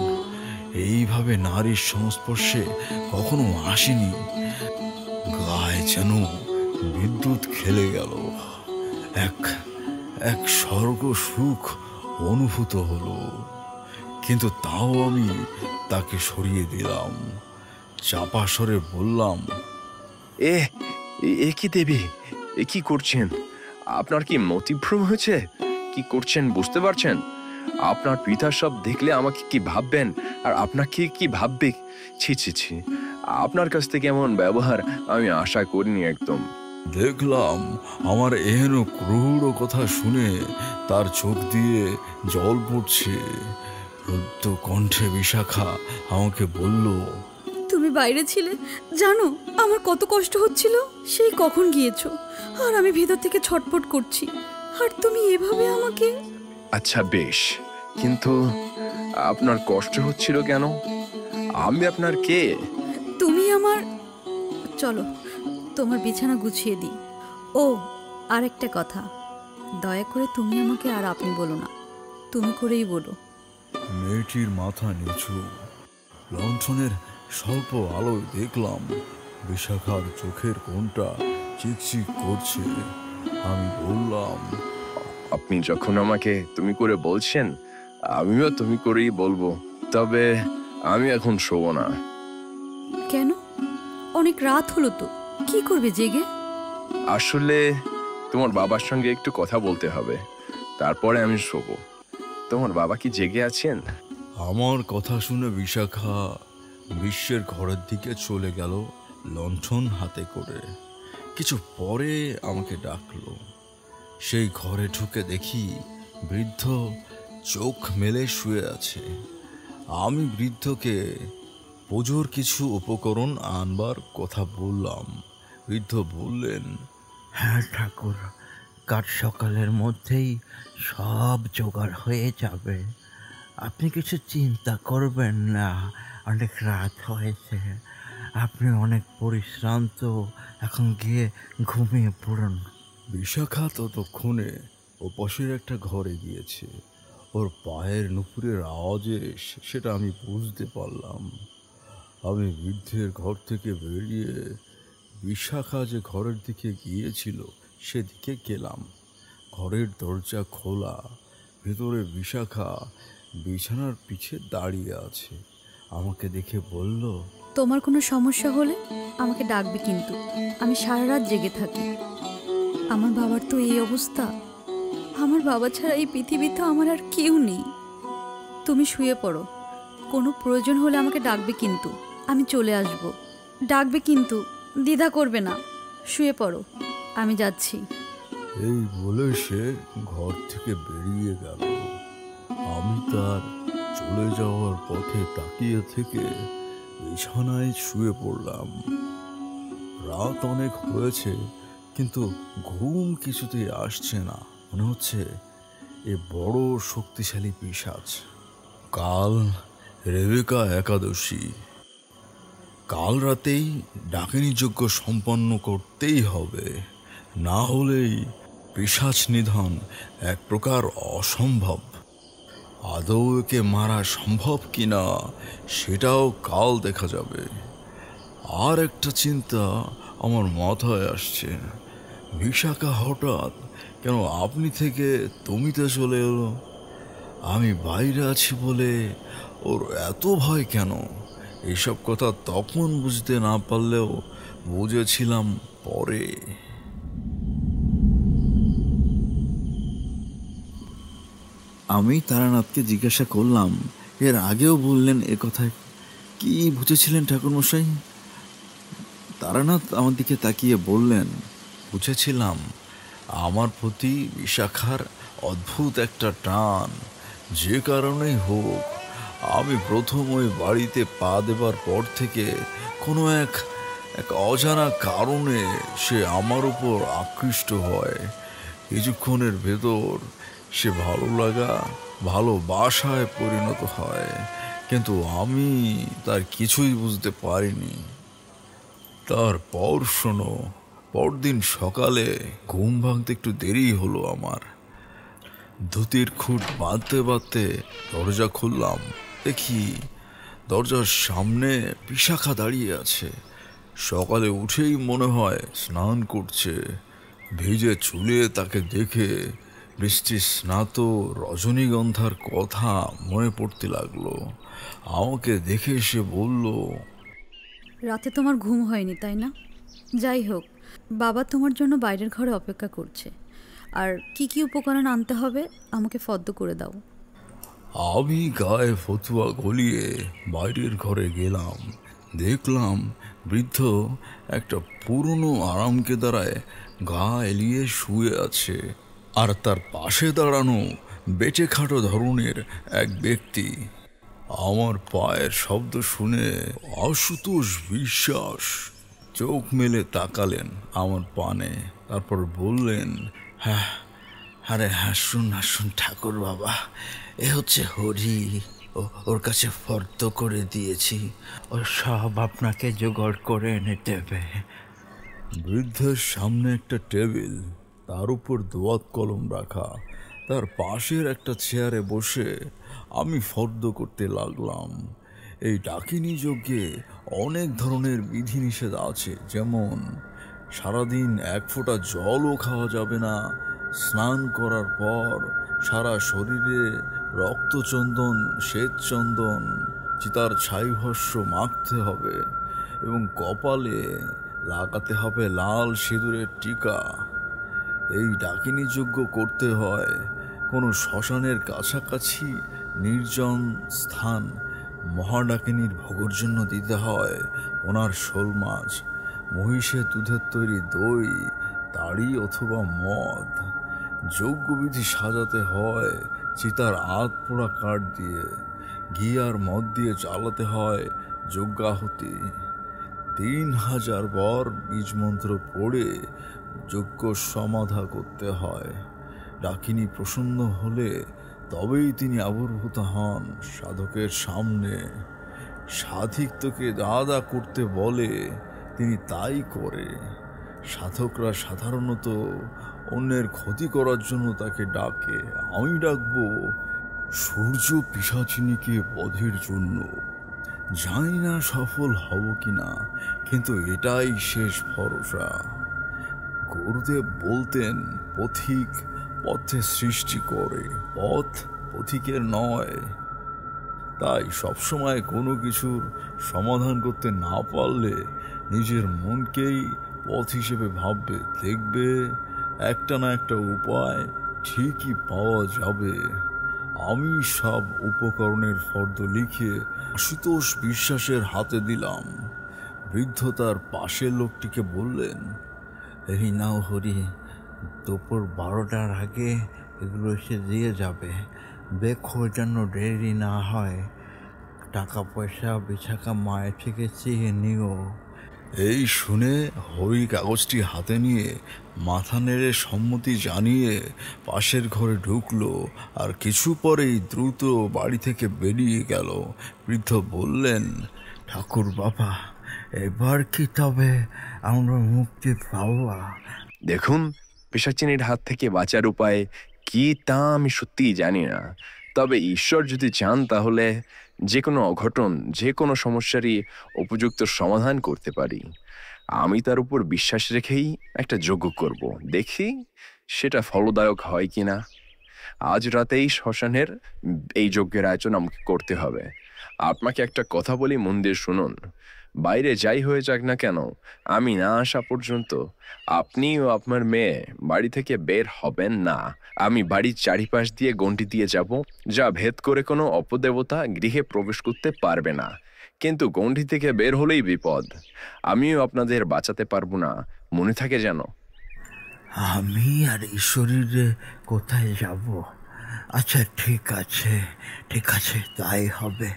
এইভাবে নারীর সংস্পর্শে কখনো আসেনি। গায়ে যেন বিদ্যুৎ খেলে গেল। এক স্বর্গ সুখ অনুভূত হলো। কিন্তু তাও আমি তাকে সরিয়ে দিলাম। চাপা স্বরে বললাম, এ কি দেবী, এ কি করছেন? আপনার কি মতিভ্রম হয়েছে? কি করছেন বুঝতে পারছেন? আপনার পিতা সব দেখলে আমাকে কি ভাববেন আর আপনাকে কি ভাববে? ছি ছি ছি, আপনার কাছ থেকে এমন ব্যবহার আমি আশা করিনি একদম। দেখলাম আমার এহেন ক্রূর কথা শুনে তার চোখ দিয়ে জল পড়ছে। রুদ্ধ কণ্ঠে বিশাখা আমাকে বলল, তুমি বাইরে ছিলে, জানো আমার কত কষ্ট হচ্ছিল। সেই কখন গিয়েছো, আর আমি ভেতর থেকে ছটফট করছি, আর তুমি এভাবে আমাকে। আচ্ছা বেশ, কিন্তু আপনার কষ্ট হচ্ছিল কেন? আমি আপনার কে? তুমি আমার। চলো তোমার বিছানা গুছিয়ে দিই। ও আরেকটা কথা, দয়া করে তুমি আমাকে আর আপনি বলো না, তুমি করেই বলো। মেয়েটির মাথা নিচু। লণ্ঠনের স্বল্প আলোয় দেখলাম বিশাখার চোখের কোণটা চিকচিক করছে। আমি বললাম, আপনি যখন আমাকে তুমি করে বলছেন, আমিও তুমি করেই বলবো। তবে আমি এখন শোবো না। কেন? অনেক রাত হলো তো, কি করবে জেগে? আসলে তোমার বাবার সঙ্গে একটু কথা বলতে হবে, তারপরে আমি শোবো। তোমার বাবা কি জেগে আছেন? আমার কথা শুনে বিশাখা গ্রীষ্মের ঘরের দিকে চলে গেল লণ্ঠন হাতে করে। কিছু পরে আমাকে ডাকলো। সেই ঘরে ঢুকে দেখি বৃদ্ধ চোখ মেলে শুয়ে আছে। আমি বৃদ্ধকে পুজোর কিছু উপকরণ আনবার কথা বললাম। বৃদ্ধ বললেন, হ্যাঁ ঠাকুর, কাল সকালের মধ্যেই সব জোগাড় হয়ে যাবে। আপনি কিছু চিন্তা করবেন না, অনেক রাত হয়েছে, আপনি অনেক পরিশ্রান্ত, এখন গিয়ে ঘুমিয়ে পড়ুন। বিশাখা ততক্ষণে ওপাশের একটা ঘরে গিয়েছে। ওর পায়ের নুপুরের আওয়াজে সেটা আমি বুঝতে পারলাম। আমি বৃদ্ধের ঘর থেকে বেরিয়ে বিশাখা যে ঘরের দিকে গিয়েছিল সেদিকে গেলাম। ঘরের দরজা খোলা। ভেতরে বিশাখা বিছানার পিছে দাঁড়িয়ে আছে। আমাকে দেখে বলল, তোমার কোনো সমস্যা হলে আমাকে ডাকবে, কিন্তু আমি সারা রাত জেগে থাকি। আমার বাবার তো এই অবস্থা, আমার বাবা ছাড়া এই পৃথিবীতে আমার আর কেউ নেই। তুমি শুয়ে পড়ো, কোনো প্রয়োজন হলে আমাকে ডাকবে, কিন্তু আমি চলে আসব। ডাকবে কিন্তু, দ্বিধা করবে না। শুয়ে পড়ো, আমি যাচ্ছি। এই বলে সে ঘর থেকে বেরিয়ে গেল। আমি তার চলে যাওয়ার পথে তাকিয়ে থেকে বিছানায় শুয়ে পড়লাম। রাত অনেক হয়েছে, কিন্তু ঘুম কিছুতেই আসছে না। মনে হচ্ছে এ বড় শক্তিশালী পিশাচ। কাল রেবেকা একাদশী। কাল রাতেই ডাকিনী যজ্ঞ সম্পন্ন করতেই হবে, না হলেই পিশাচ নিধন এক প্রকার অসম্ভব। আদৌ একে মারা সম্ভব কিনা সেটাও কাল দেখা যাবে। আর একটা চিন্তা আমার মাথায় আসছে, বিশাখা হঠাৎ কেন আপনি থেকে তুমিতে চলে এলো? আমি বাইরে আছি বলে ওর এত ভয় কেন? এসব কথা তখন বুঝতে না পারলেও বুঝেছিলাম পরে। আমি তারানাথকে জিজ্ঞাসা করলাম, এর আগেও বললেন এ কথায়, কি বুঝেছিলেন ঠাকুরমশাই? তারানাথ আমার দিকে তাকিয়ে বললেন, বুঝেছিলাম আমার প্রতি বিশাখার অদ্ভুত একটা টান। যে কারণেই হোক, আমি প্রথম ওই বাড়িতে পা দেবার পর থেকে কোনো এক অজানা কারণে সে আমার উপর আকৃষ্ট হয়। কিছুক্ষণের ভেতর সে ভালো লাগা ভালোবাসায় পরিণত হয়, কিন্তু আমি তার কিছুই বুঝতে পারিনি। তারপর শোনো, পরদিন সকালে ঘুম ভাঙতে একটু দেরি হলো আমার। ধুতির খুঁট বাঁধতে বাঁধতে দরজা খুললাম। দেখি দরজার সামনে বিশাখা দাঁড়িয়ে আছে। সকালে উঠেই মনে হয় স্নান করছে। ভিজে চুলে তাকে দেখে বৃষ্টি স্নাত রজনীগন্ধার কথা মনে পড়তে লাগলো। আমাকে দেখে সে বলল, রাতে তোমার ঘুম হয়নি তাই না? যাই হোক, বাবা তোমার জন্য বাইরের ঘরে অপেক্ষা করছে। আর কি কি উপকরণ আনতে হবে আমাকে ফদ্দ করে দাও। আমি গায়ে ফতুয়া গলিয়ে বাইরের ঘরে গেলাম। দেখলাম বৃদ্ধ একটা পুরনো আরামকেদারায় গা এলিয়ে শুয়ে আছে, আর তার পাশে দাঁড়ানো বেঁচে খাটো ধরনের এক ব্যক্তি। আমার পায়ের শব্দ শুনে আশুতোষ বিশ্বাস চোখ মেলে তাকালেন আমার পানে, তারপর বললেন, হ্যাঁ, আরে হাসুন হাসুন ঠাকুর বাবা, এ হচ্ছে হরি। ওর কাছে ফর্দ করে দিয়েছি, ও সব আপনাকে জোগাড় করে এনে দেবে। বৃদ্ধের সামনে একটা টেবিল, তার উপর দোয়াত কলম রাখা। তার পাশের একটা চেয়ারে বসে আমি ফর্দ করতে লাগলাম। এই ডাকিনী যজ্ঞে অনেক ধরনের বিধিনিষেধ আছে, যেমন সারাদিন এক ফোঁটা জলও খাওয়া যাবে না, স্নান করার পর সারা শরীরে রক্তচন্দন, শ্বেতচন্দন, চিতার ছাইভস্য মাখতে হবে এবং কপালে লাগাতে হবে লাল সিঁদুরের টিকা। এই ডাকিনী যজ্ঞ করতে হয় কোনো শ্মশানের কাছাকাছি নির্জন স্থান। মহাডাকিনীর ভোগের জন্য দিতে হয় ওনার শোল মাছ, মহিষের দুধের তৈরি দই, তাড়ি অথবা মদ। যজ্ঞবিধি সাজাতে হয় চিতার আধ পোড়া কাঠ দিয়ে, ঘি আর মদ দিয়ে চালাতে হয় যজ্ঞাহুতি। 3000 বার বীজমন্ত্র পড়ে যজ্ঞ সমাধা করতে হয়। ডাকিনী প্রসন্ন হলে তবেই তিনি আবির্ভূত হন সাধকের সামনে। সাধিক তোকে দাদা করতে বলে, তিনি তাই করে। সাধকরা সাধারণত অন্যের ক্ষতি করার জন্য তাকে ডাকে। আমি ডাকবো সূর্য পিশাচিনীকে বধের জন্য। জানি না সফল হব কিনা, কিন্তু এটাই শেষ ভরসা। গুরুদেব বলতেন, পথিক পথে সৃষ্টি করে, পথ পথিকের নয়। তাই সবসময় কোনো কিছুর সমাধান করতে না পারলে নিজের মনকেই পথ হিসেবে ভাববে, দেখবে একটা না একটা উপায় ঠিকই পাওয়া যাবে। আমি সব উপকরণের ফর্দ লিখে আশুতোষ বিশ্বাসের হাতে দিলাম। বৃদ্ধ তার পাশের লোকটিকে বললেন, এই নাও হরি, দুপুর 12টার আগে এগুলো এসে দিয়ে যাবে। দেখো যেন দেরি না হয়। টাকা পয়সা বিশাখা মায়ের থেকে চেয়ে নিও। এই শুনে হরি কাগজটি হাতে নিয়ে মাথা নেড়ে সম্মতি জানিয়ে পাশের ঘরে ঢুকলো, আর কিছু পরেই দ্রুত বাড়ি থেকে বেরিয়ে গেল। বৃদ্ধ বললেন, ঠাকুর বাবা, এবার কি তবে আমরা মুক্তি পাওয়া? দেখুন, পিশাচিনীর হাত থেকে বাঁচার উপায় কি তা আমি সত্যিই জানি না। তবে ঈশ্বর যদি চান তাহলে যে কোনো অঘটন, যে কোনো সমস্যারই উপযুক্ত সমাধান করতে পারি। আমি তার উপর বিশ্বাস রেখেই একটা যজ্ঞ করব, দেখি সেটা ফলদায়ক হয় কিনা। আজ রাতেই শ্মশানের এই যজ্ঞের আয়োজন আমাকে করতে হবে। আপনাকে একটা কথা বলি, মন দিয়ে শুনুন। বাইরে যাই হয়ে যাক না কেন, আমি না আসা পর্যন্ত আপনি ও আপনার মেয়ে বাড়ি থেকে বের হবেন না। আমি বাড়ির চারিপাশ দিয়ে গণ্ডি দিয়ে যাব, যা ভেদ করে কোনো অপদেবতা গৃহে প্রবেশ করতে পারবে না। কিন্তু গণ্ডি থেকে বের হলেই বিপদ। আমিও আপনাদের বাঁচাতে পারবো না, মনে থাকে যেন। আমি আর ঈশ্বরীরে কোথায় যাব? আচ্ছা, ঠিক আছে, ঠিক আছে, তাই হবে।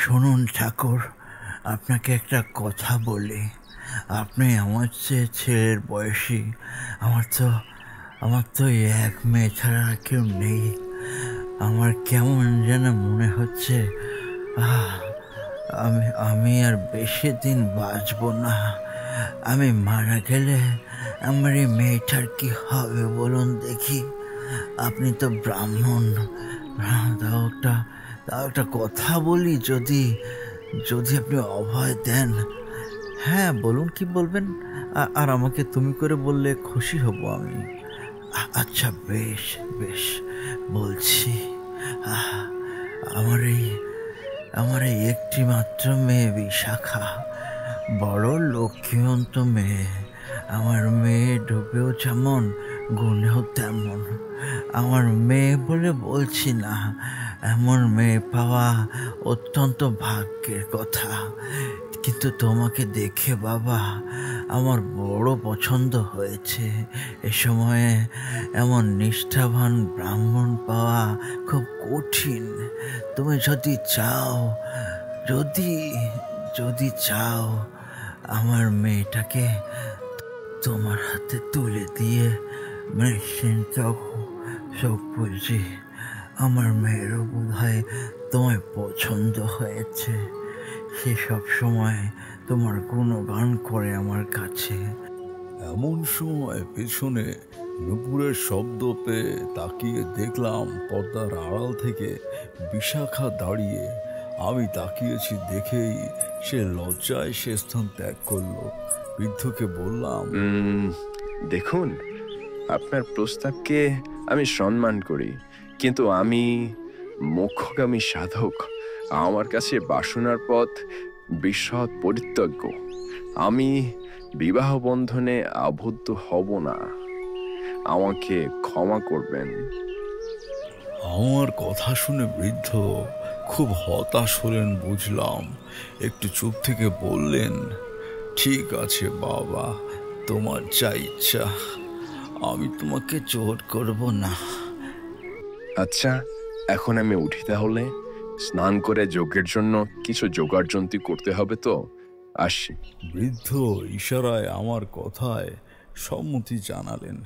শুনুন ঠাকুর, আপনাকে একটা কথা বলি। আপনি আমার চেয়ে ছেলের বয়সী। আমার তো এক মেয়ে ছাড়া কেউ নেই। আমার কেমন যেন মনে হচ্ছে আমি আর বেশি দিন বাঁচব না। আমি মারা গেলে আমার এই মেয়েটার কি হবে বলুন দেখি? আপনি তো ব্রাহ্মণ, তাও একটা কথা বলি, যদি আপনি অভয় দেন। হ্যাঁ, বলুন, কি বলবেন? আর আমাকে তুমি করে বললে খুশি হব আমি। আচ্ছা, বেশ বেশ, বলছি। আমার এই একটি মাত্র মেয়ে বিশাখা, বড় লক্ষ্মীবন্ত মেয়ে। আমার মেয়ে ডুবেও যেমন, গুণেও তেমন। আমার মেয়ে বলে বলছি না, এমন মেয়ে পাওয়া অত্যন্ত ভাগ্যের কথা। কিন্তু তোমাকে দেখে বাবা আমার বড় পছন্দ হয়েছে। এ সময়ে এমন নিষ্ঠাবান ব্রাহ্মণ পাওয়া খুব কঠিন। তুমি যদি চাও আমার মেয়েটাকে তোমার হাতে তুলে দিয়ে চোখ বুঝি। আমার মেয়েরও বোধহয় তোমায় পছন্দ হয়েছে। সে সব সময় তোমার গুণগান করে আমার কাছে। এমন সময় পেছনে নুপুরের শব্দ পেয়ে তাকিয়ে দেখলাম পর্দার আড়াল থেকে বিশাখা দাঁড়িয়ে। আমি তাকিয়েছি দেখেই সে লজ্জায় সে স্থান ত্যাগ করলো। বৃদ্ধকে বললাম, দেখুন, আপনার প্রস্তাবকে আমি সম্মান করি, কিন্তু আমি মোক্ষগামী সাধক। আমার কাছে বাসনার পথ বিশদ পরিত্যাজ্য। আমি বিবাহ বন্ধনে আবদ্ধ হব না। আমাকে ক্ষমা করবেন। আমার কথা শুনে বৃদ্ধ খুব হতাশ হলেন বুঝলাম। একটু চুপ থেকে বললেন, ঠিক আছে বাবা, তোমার যা ইচ্ছা, আমি তোমাকে জোর করব না। আচ্ছা, এখন আমি উঠি তাহলে। স্নান করে যজ্ঞের জন্য কিছু জোগাড়যন্ত্রী করতে হবে তো। আসি। বৃদ্ধ ইশারায় আমার কথায় সম্মতি জানালেন।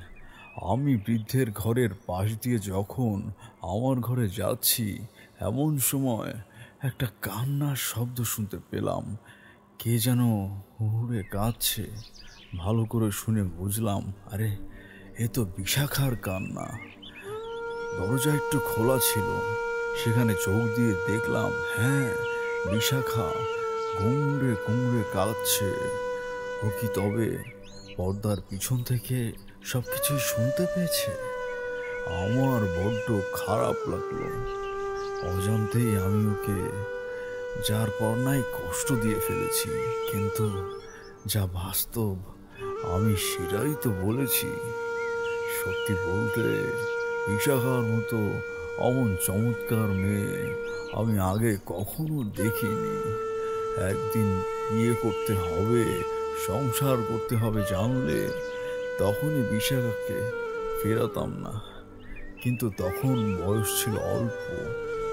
আমি বৃদ্ধের ঘরের পাশ দিয়ে যখন আমার ঘরে যাচ্ছি, এমন সময় একটা কান্নার শব্দ শুনতে পেলাম। কে যেন হুড়ে কাঁদছে। ভালো করে শুনে বুঝলাম, আরে এ তো বিশাখার কান্না। দরজা একটু খোলা ছিল, সেখানে চোখ দিয়ে দেখলাম, হ্যাঁ, বিশাখা গুমড়ে গুমড়ে কাঁদছে। ও কি তবে পর্দার পিছন থেকে সবকিছুই শুনতে পেয়েছে? আমার বড্ড খারাপ লাগলো। অজান্তেই আমি ওকে যার পর নাই কষ্ট দিয়ে ফেলেছি, কিন্তু যা বাস্তব আমি সেটাই তো বলেছি। সত্যি বলতে, বিশাখার মতো অমন চমৎকার মেয়ে আমি আগে কখনো দেখিনি। একদিন বিয়ে করতে হবে, সংসার করতে হবে জানলে তখনই বিশাখাকে ফেরাতাম না। কিন্তু তখন বয়স ছিল অল্প,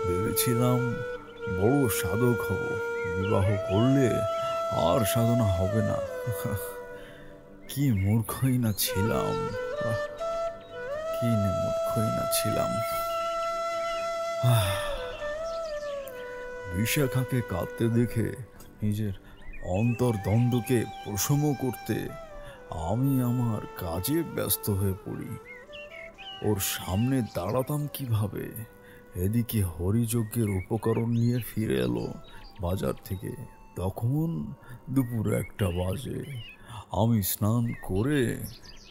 ভেবেছিলাম বড় সাধক হব, বিবাহ করলে আর সাধনা হবে না। কি মূর্খই না ছিলাম, কি মূর্খই না ছিলাম। বিশাখাকে কাঁদতে দেখে নিজের অন্তর্দ্বন্দ্বকে প্রশম করতে আমি আমার কাজে ব্যস্ত হয়ে পড়ি। ওর সামনে দাঁড়াতাম কিভাবে? এদিকে হরিযজ্ঞের উপকরণ নিয়ে ফিরে এলো বাজার থেকে। তখন দুপুর 1টা বাজে। আমি স্নান করে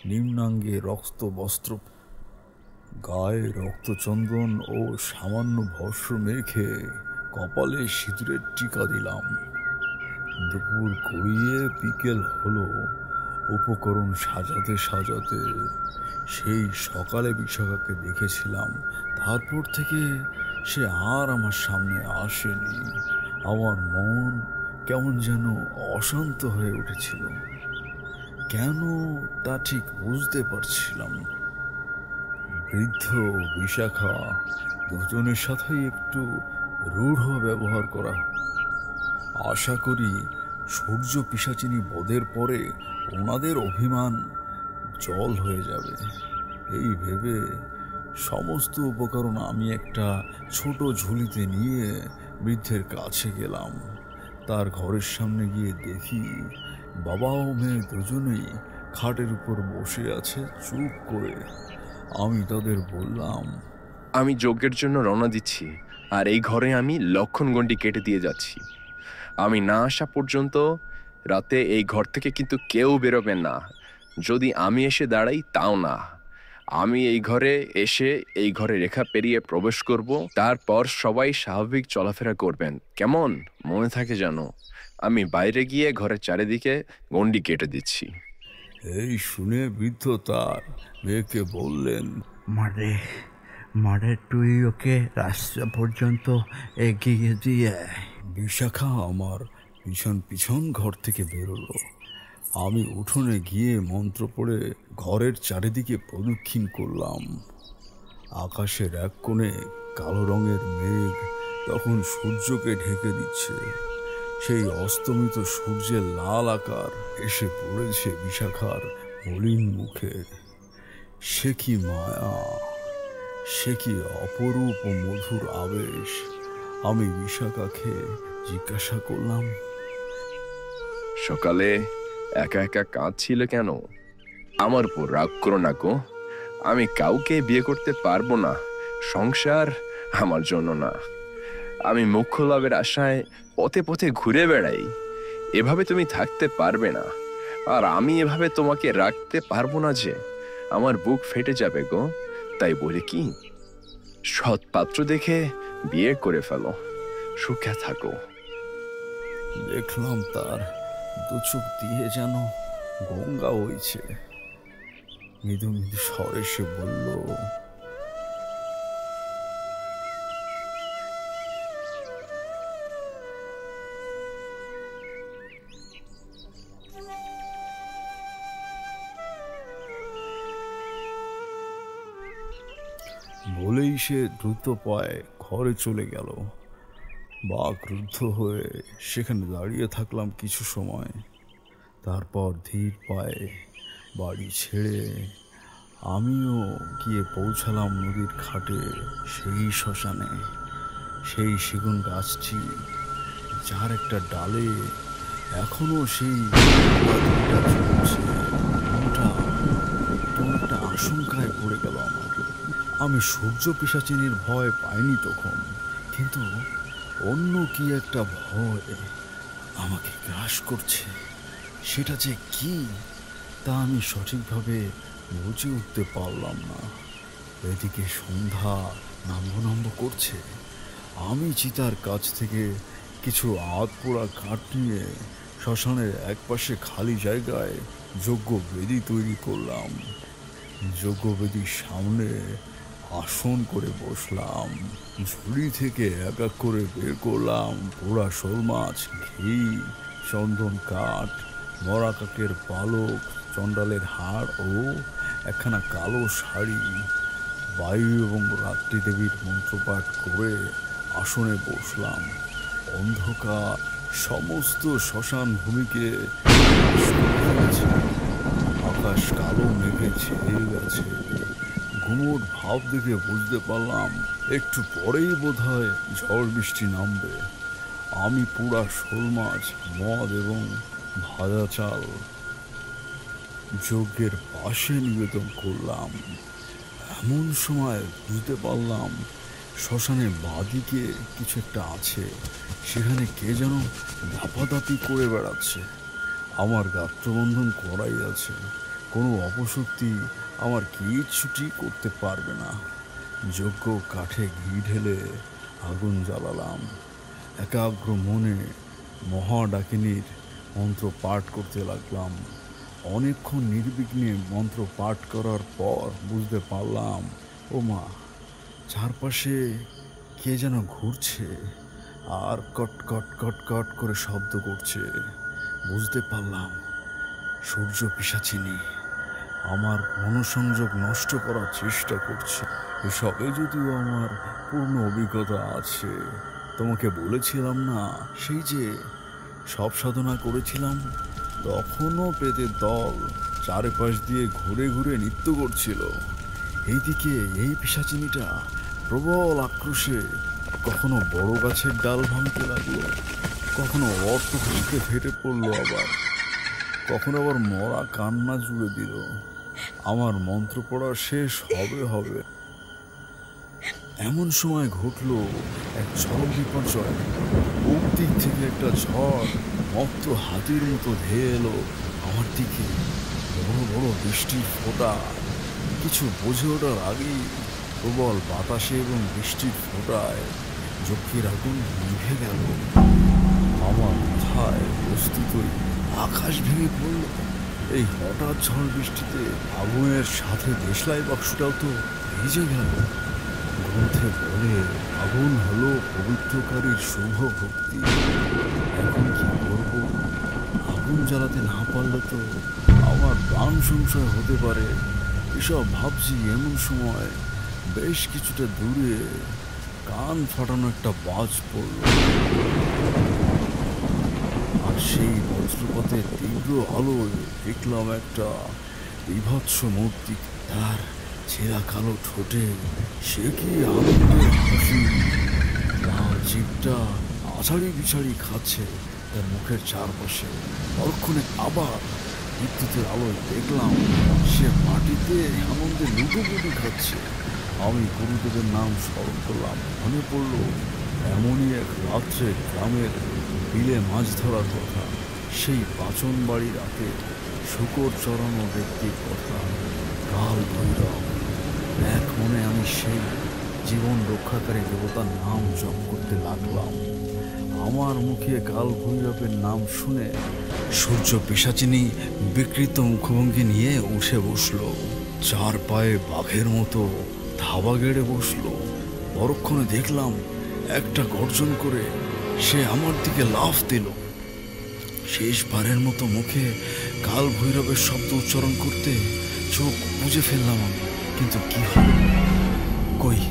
নিম্নাঙ্গে রক্ত বস্ত্র, গায়ে রক্তচন্দন ও সামান্য ভস্ম মেখে কপালে সিঁদুরের টিকা দিলাম। দুপুর গড়িয়ে বিকেল হলো। উপকরণ সাজাতে সাজাতে সেই সকালে বিশাখাকে দেখেছিলাম, তারপর থেকে সে আর আমার সামনে আসেনি। আমার মন কেমন যেন অশান্ত হয়ে উঠেছিল। কেন তা ঠিক বুঝতে পারছিলাম। বৃদ্ধ বিশাখা দুজনের সাথেই একটু রূঢ় ব্যবহার করা। আশা করি সূর্য পিশাচিনী বধের পরে ওনাদের অভিমান জল হয়ে যাবে, এই ভেবে সমস্ত উপকরণ আমি একটা ছোট ঝুলিতে নিয়ে বৃদ্ধের কাছে গেলাম। তার ঘরের সামনে গিয়ে দেখি বাবা ও মেয়ে দুজনেই খাটের উপর বসে আছে চুপ করে। আমি তাদের বললাম, আমি যজ্ঞের জন্য রওনা দিচ্ছি, আর এই ঘরে আমি লক্ষণগণ্ডি কেটে দিয়ে যাচ্ছি। আমি না আসা পর্যন্ত রাতে এই ঘর থেকে কিন্তু কেউ বেরোবেন না। যদি আমি এসে দাঁড়াই তাও না। আমি এই ঘরে এসে এই ঘরে রেখা পেরিয়ে প্রবেশ করব, তারপর সবাই স্বাভাবিক চলাফেরা করবেন। কেমন মনে থাকে জানো? আমি বাইরে গিয়ে ঘরের চারিদিকে গণ্ডি কেটে দিচ্ছি। এই শুনে বৃদ্ধ তার মেয়েকে বললেন, মারে মারে, তুই ওকে রাস্তা পর্যন্ত এগিয়ে দিয়ে। বিশাখা আমার পিছন পিছন ঘর থেকে বেরোলো। আমি উঠোনে গিয়ে মন্ত্র পড়ে ঘরের চারিদিকে প্রদক্ষিণ করলাম। আকাশের এক কোণে কালো রঙের মেঘ তখন সূর্যকে ঢেকে দিচ্ছে। সেই অস্তমিত সূর্যের লাল আকার এসে পড়েছে বিশাখার মলিন মুখে। সে কি মায়া, সে কি অপরূপ ও মধুর আবেশ। আমি বিশাখাকে জিজ্ঞাসা করলাম, সকালে একা একা কাঁদছিলে কেন? আমার উপর রাগ করো না গো। আমি কাউকে বিয়ে করতে পারবো না, সংসার আমার জন্য না। আমি মোক্ষ লাভের আশায় পথে পথে ঘুরে বেড়াই, এভাবে তুমি থাকতে পারবে না। আর আমি এভাবে তোমাকে রাখতে পারবো না, যে আমার বুক ফেটে যাবে গো। তাই বলে কি, সৎ পাত্র দেখে বিয়ে করে ফেলো, সুখে থাকো। দেখলাম তার দু চোখ দিয়ে যেন গঙ্গা হইছে। মৃদু মৃদু স্বরে সে বলল, বলেই সে দ্রুত পায়ে ঘরে চলে গেল। বাঘ রুদ্ধ হয়ে সেখানে দাঁড়িয়ে থাকলাম কিছু সময়। তারপর ধীর পায়ে বাড়ি ছেড়ে আমিও গিয়ে পৌঁছালাম নদীর ঘাটে, সেই শ্মশানে। সেই সেগুন গাছটি, যার একটা ডালে এখনো সেই ঝুলছে। মনটা কেমন একটা আশঙ্কায় পড়ে গেল আমার। আমি সূর্য পিশাচিনীর ভয় পাইনি তখন, কিন্তু অন্য কি একটা ভয় আমাকে গ্রাস করছে। সেটা যে কি তা আমি সঠিকভাবে বুঝে উঠতে পারলাম না। এদিকে সন্ধ্যা নাম্ব করছে। আমি চিতার কাছ থেকে কিছু আধ পোড়া কাঠ নিয়ে শ্মশানের একপাশে খালি জায়গায় যজ্ঞবেদী তৈরি করলাম। যজ্ঞবেদীর সামনে আসন করে বসলাম। ঝুড়ি থেকে এক এক করে বের করলাম পোড়া শোল মাছ, ঘি, চন্দন কাঠ, মরা কাকের পালক, চণ্ডালের হাড় ও একখানা কালো শাড়ি। বায়ু এবং রাত্রি দেবীর মন্ত্রপাঠ করে আসনে বসলাম। অন্ধকার সমস্ত শ্মশান ভূমিকে আকাশ কালো মেঘে ছেয়ে গেছে। ঘুমোট ভাব দেখে বুঝতে পারলাম একটু পরেই বোধহয় ঝড় বৃষ্টি নামবে। আমি পোড়া শোল মাছ, মদ এবং ভাজা চাল যজ্ঞের পাশে নিবেদন করলাম। এমন সময় বুঝতে পারলাম শ্মশানের বাঁদিকে কিছু একটা আছে। সেখানে কে যেন ধাপাধাপি করে বেড়াচ্ছে। আমার গাত্রবন্ধন করাই আছে, কোনো অপশক্তি আমার কিচ্ছুটি করতে পারবে না। যজ্ঞ কাঠে ঘি ঢেলে আগুন জ্বালালাম। একাগ্র মনে মহাডাকিনীর মন্ত্র পাঠ করতে লাগলাম। অনেকক্ষণ নির্বিঘ্নে মন্ত্র পাঠ করার পর বুঝতে পারলাম, ও মা, চারপাশে কে যেন ঘুরছে আর কট কট কট কট করে শব্দ করছে। বুঝতে পারলাম সূর্য পিশাচিনী আমার মনোসংযোগ নষ্ট করার চেষ্টা করছে। এসবে যদিও আমার পূর্ণ অভিজ্ঞতা আছে। তোমাকে বলেছিলাম না, সেই যে সব সাধনা করেছিলাম, তখনও প্রেতের দল চারপাশ দিয়ে ঘুরে ঘুরে নৃত্য করছিল। এইদিকে এই পিশাচিনীটা প্রবল আক্রোশে কখনো বড় গাছের ডাল ভাঙতে লাগলো, কখনো অর্থ খুঁজতে ফেটে পড়লো, কখনো আবার মরা কান্না জুড়ে দিল। আমার মন্ত্র পড়া শেষ হবে এমন সময় ঘটলো এক চরম বিপর্যয়। পূব দিক থেকে একটা ঝড় মত্ত হাতির মতো ধেয়ে এলো আমার দিকে। বড় বড় বৃষ্টির ফোঁটা। কিছু বুঝে ওঠার আগেই প্রবল বাতাসে এবং বৃষ্টির ফোঁটায় যজ্ঞের আগুন নিভে গেল। আমার মাথায় প্রস্তুতই আকাশ ভেঙে পড়ল। এই হঠাৎ ঝড় বৃষ্টিতে আগুনের সাথে দেশলাই বাক্সটাও তো ভিজে গেল। গ্রন্থে বলে আগুন হলো পবিত্রকারীর শুভ ভক্তি। এখন কি করবো? আগুন জ্বালাতে না পারলে তো আমার প্রাণ সংশয় হতে পারে। এসব ভাবছি এমন সময় বেশ কিছুটা দূরে কান ফাটানো একটা বাজ পড়ল। আর সেই বজ্রপাতের তীব্র আলোয় দেখলাম একটা বিভৎস মূর্তি। তার ছেঁড়া কালো ঠোঁটে সে কি আনন্দের হাসি! তার জিভটা আছাড়ি বিছাড়ি খাচ্ছে তার মুখের চারপাশে। পরক্ষণে আবার বিদ্যুতের আলোয় দেখলাম সে মাটিতে আনন্দে লুটোপুটি খাচ্ছে। আমি গুরুদেবের নাম স্মরণ করলাম। মনে পড়ল এমনই এক রাত্রে গ্রামের বিলে মাছ ধরার কথা, সেই পাচন বাড়ি রাতে শূকর চড়ানো ব্যক্তির কথা, কাল ভৈরব। এক মনে আমি সেই জীবন রক্ষাকারী দেবতার নাম জপ করতে লাগলাম। আমার মুখে কাল ভৈরবের নাম শুনে সূর্য পিশাচিনী বিকৃত মুখভঙ্গি নিয়ে উঠে বসলো, চার পায়ে বাঘের মতো ধাবা গেড়ে বসলো। পরক্ষণে দেখলাম একটা গর্জন করে সে আমার দিকে লাফ দিল। শেষবারের মতো মুখে কাল ভৈরবের শব্দ উচ্চারণ করতে চোখ বুজে ফেললাম আমি, কিন্তু কি হলো? কই,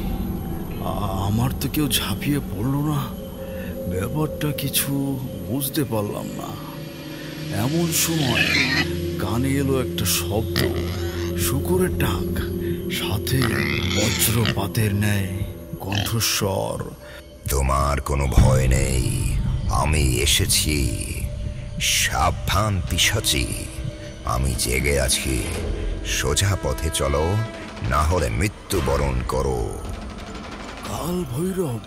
আমার তো কেউ ঝাঁপিয়ে পড়লো না। ব্যাপারটা কিছু বুঝতে পারলাম না। এমন সময় কানে এলো একটা শব্দ, শূকরের ডাক, সাথে বজ্রপাতের ন্যায় কণ্ঠস্বর। তোমার কোনো ভয় নেই, আমি এসেছি। সাবধান পিশাচি, আমি জেগে আছি। সোজা পথে চলো, না হলে মৃত্যুবরণ করো। কাল ভৈরব,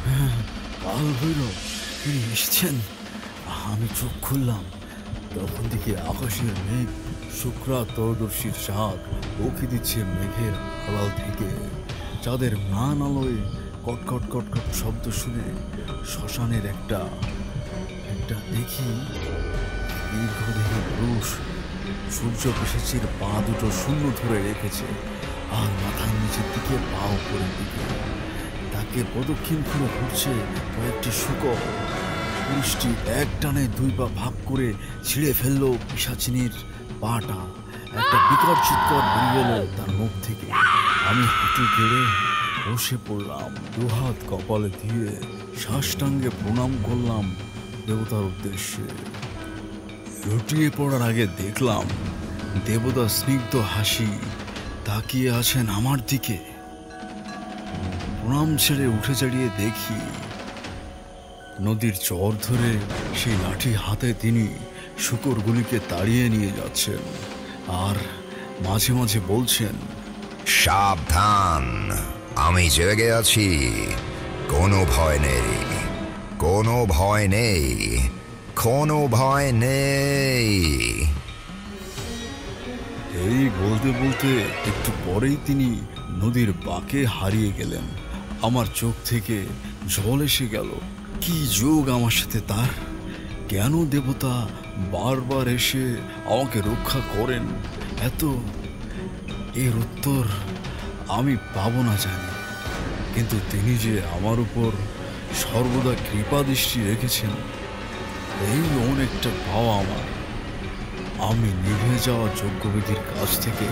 হ্যাঁ কাল ভৈরব, তিনি এসছেন। আমি চোখ খুললাম, তখন দিকে আকাশের মেঘ শুক্রা ত্রয়োদর্শীর চাঁদ উঁকি দিচ্ছে মেঘের আড়াল থেকে। চাঁদের ম্লান আলোয় কটকট কটকট শব্দ শুনে শ্মশানের একটা দেখি দীর্ঘদেহী পুরুষ সূর্য পিশাচির পা দুটো শূন্য ধরে রেখেছে আর মাথার নিচের দিকে পা উপরের দিকে। তাকে প্রদক্ষিণ করে ঘুরছে কয়েকটি শূকর। পুরুষটি এক টানে দুই পা ভাগ করে ছিঁড়ে ফেললো পিশাচিনীর পাটা। একটা বিকট চিৎকার বেরিয়ে এলো তার মুখ থেকে। আমি হাঁটু গেড়ে বসে পড়লাম, দুহাত কপালে দিয়ে সাষ্টাঙ্গে প্রণাম করলাম দেবতার উদ্দেশ্যে। লুটিয়ে পড়ার আগে দেখলাম দেবতা স্নিগ্ধ হাসি তাকিয়ে আছেন আমার দিকে। প্রণাম ছেড়ে উঠে দাঁড়িয়ে দেখি নদীর চর ধরে সেই লাঠি হাতে তিনি শূকরগুলিকে তাড়িয়ে নিয়ে যাচ্ছেন আর মাঝে মাঝে বলছেন, সাবধান, আমি জেগে আছি। কোনো ভয় নেই, কোনো ভয় নেই, কোনো ভয় নেই। এই বলতে বলতে একটু পরেই তিনি নদীর বাঁকে হারিয়ে গেলেন। আমার চোখ থেকে জল এসে গেল। কি যোগ আমার সাথে তার! কেন দেবতা বারবার এসে আমাকে রক্ষা করেন এর উত্তর আমি পাবো না জানি, কিন্তু তিনি যে আমার উপর সর্বদা কৃপা দৃষ্টি রেখেছেন এই অনেকটা পাওয়া আমার। আমি নিভে যাওয়া যজ্ঞবেদীর কাছ থেকে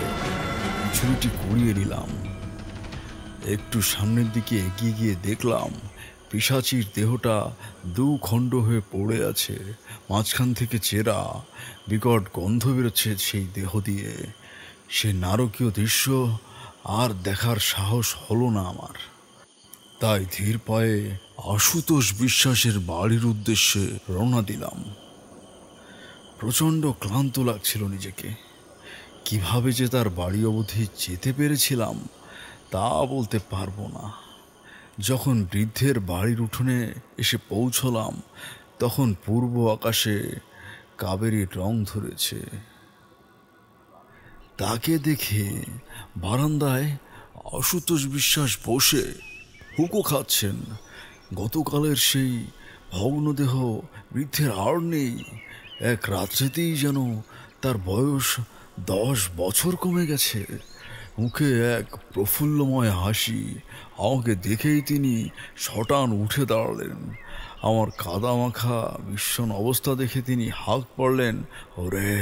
ছুরিটি কুড়িয়ে নিলাম। একটু সামনের দিকে এগিয়ে গিয়ে দেখলাম পিশাচির দেহটা দু খণ্ড হয়ে পড়ে আছে, মাঝখান থেকে চেরা। বিকট গন্ধ বেরোচ্ছে সেই দেহ দিয়ে। সে নারকীয় দৃশ্য আর দেখার সাহস হলো না আমার। তাই ধীর পায়ে আশুতোষ বিশ্বাসের বাড়ির উদ্দেশ্যে রওনা দিলাম। প্রচণ্ড ক্লান্ত লাগছিল নিজেকে। কিভাবে যে তার বাড়ি অবধি যেতে পেরেছিলাম তা বলতে পারবো না। যখন বৃদ্ধের বাড়ির উঠোনে এসে পৌঁছলাম তখন পূর্ব আকাশে কাবেরীর রং ধরেছে। তাকে দেখে বারান্দায় আশুতোষ বিশ্বাস বসে হুঁকো খাচ্ছেন। গতকালের সেই ভগ্নদেহ বৃদ্ধের আর নেই। এক রাত্রিতেই যেন তার বয়স 10 বছর কমে গেছে। মুখে এক প্রফুল্লময় হাসি। আমাকে দেখেই তিনি শটান উঠে দাঁড়ালেন। আমার কাদা মাখা ভীষণ অবস্থা দেখে তিনি হাঁক পড়লেন, ওরে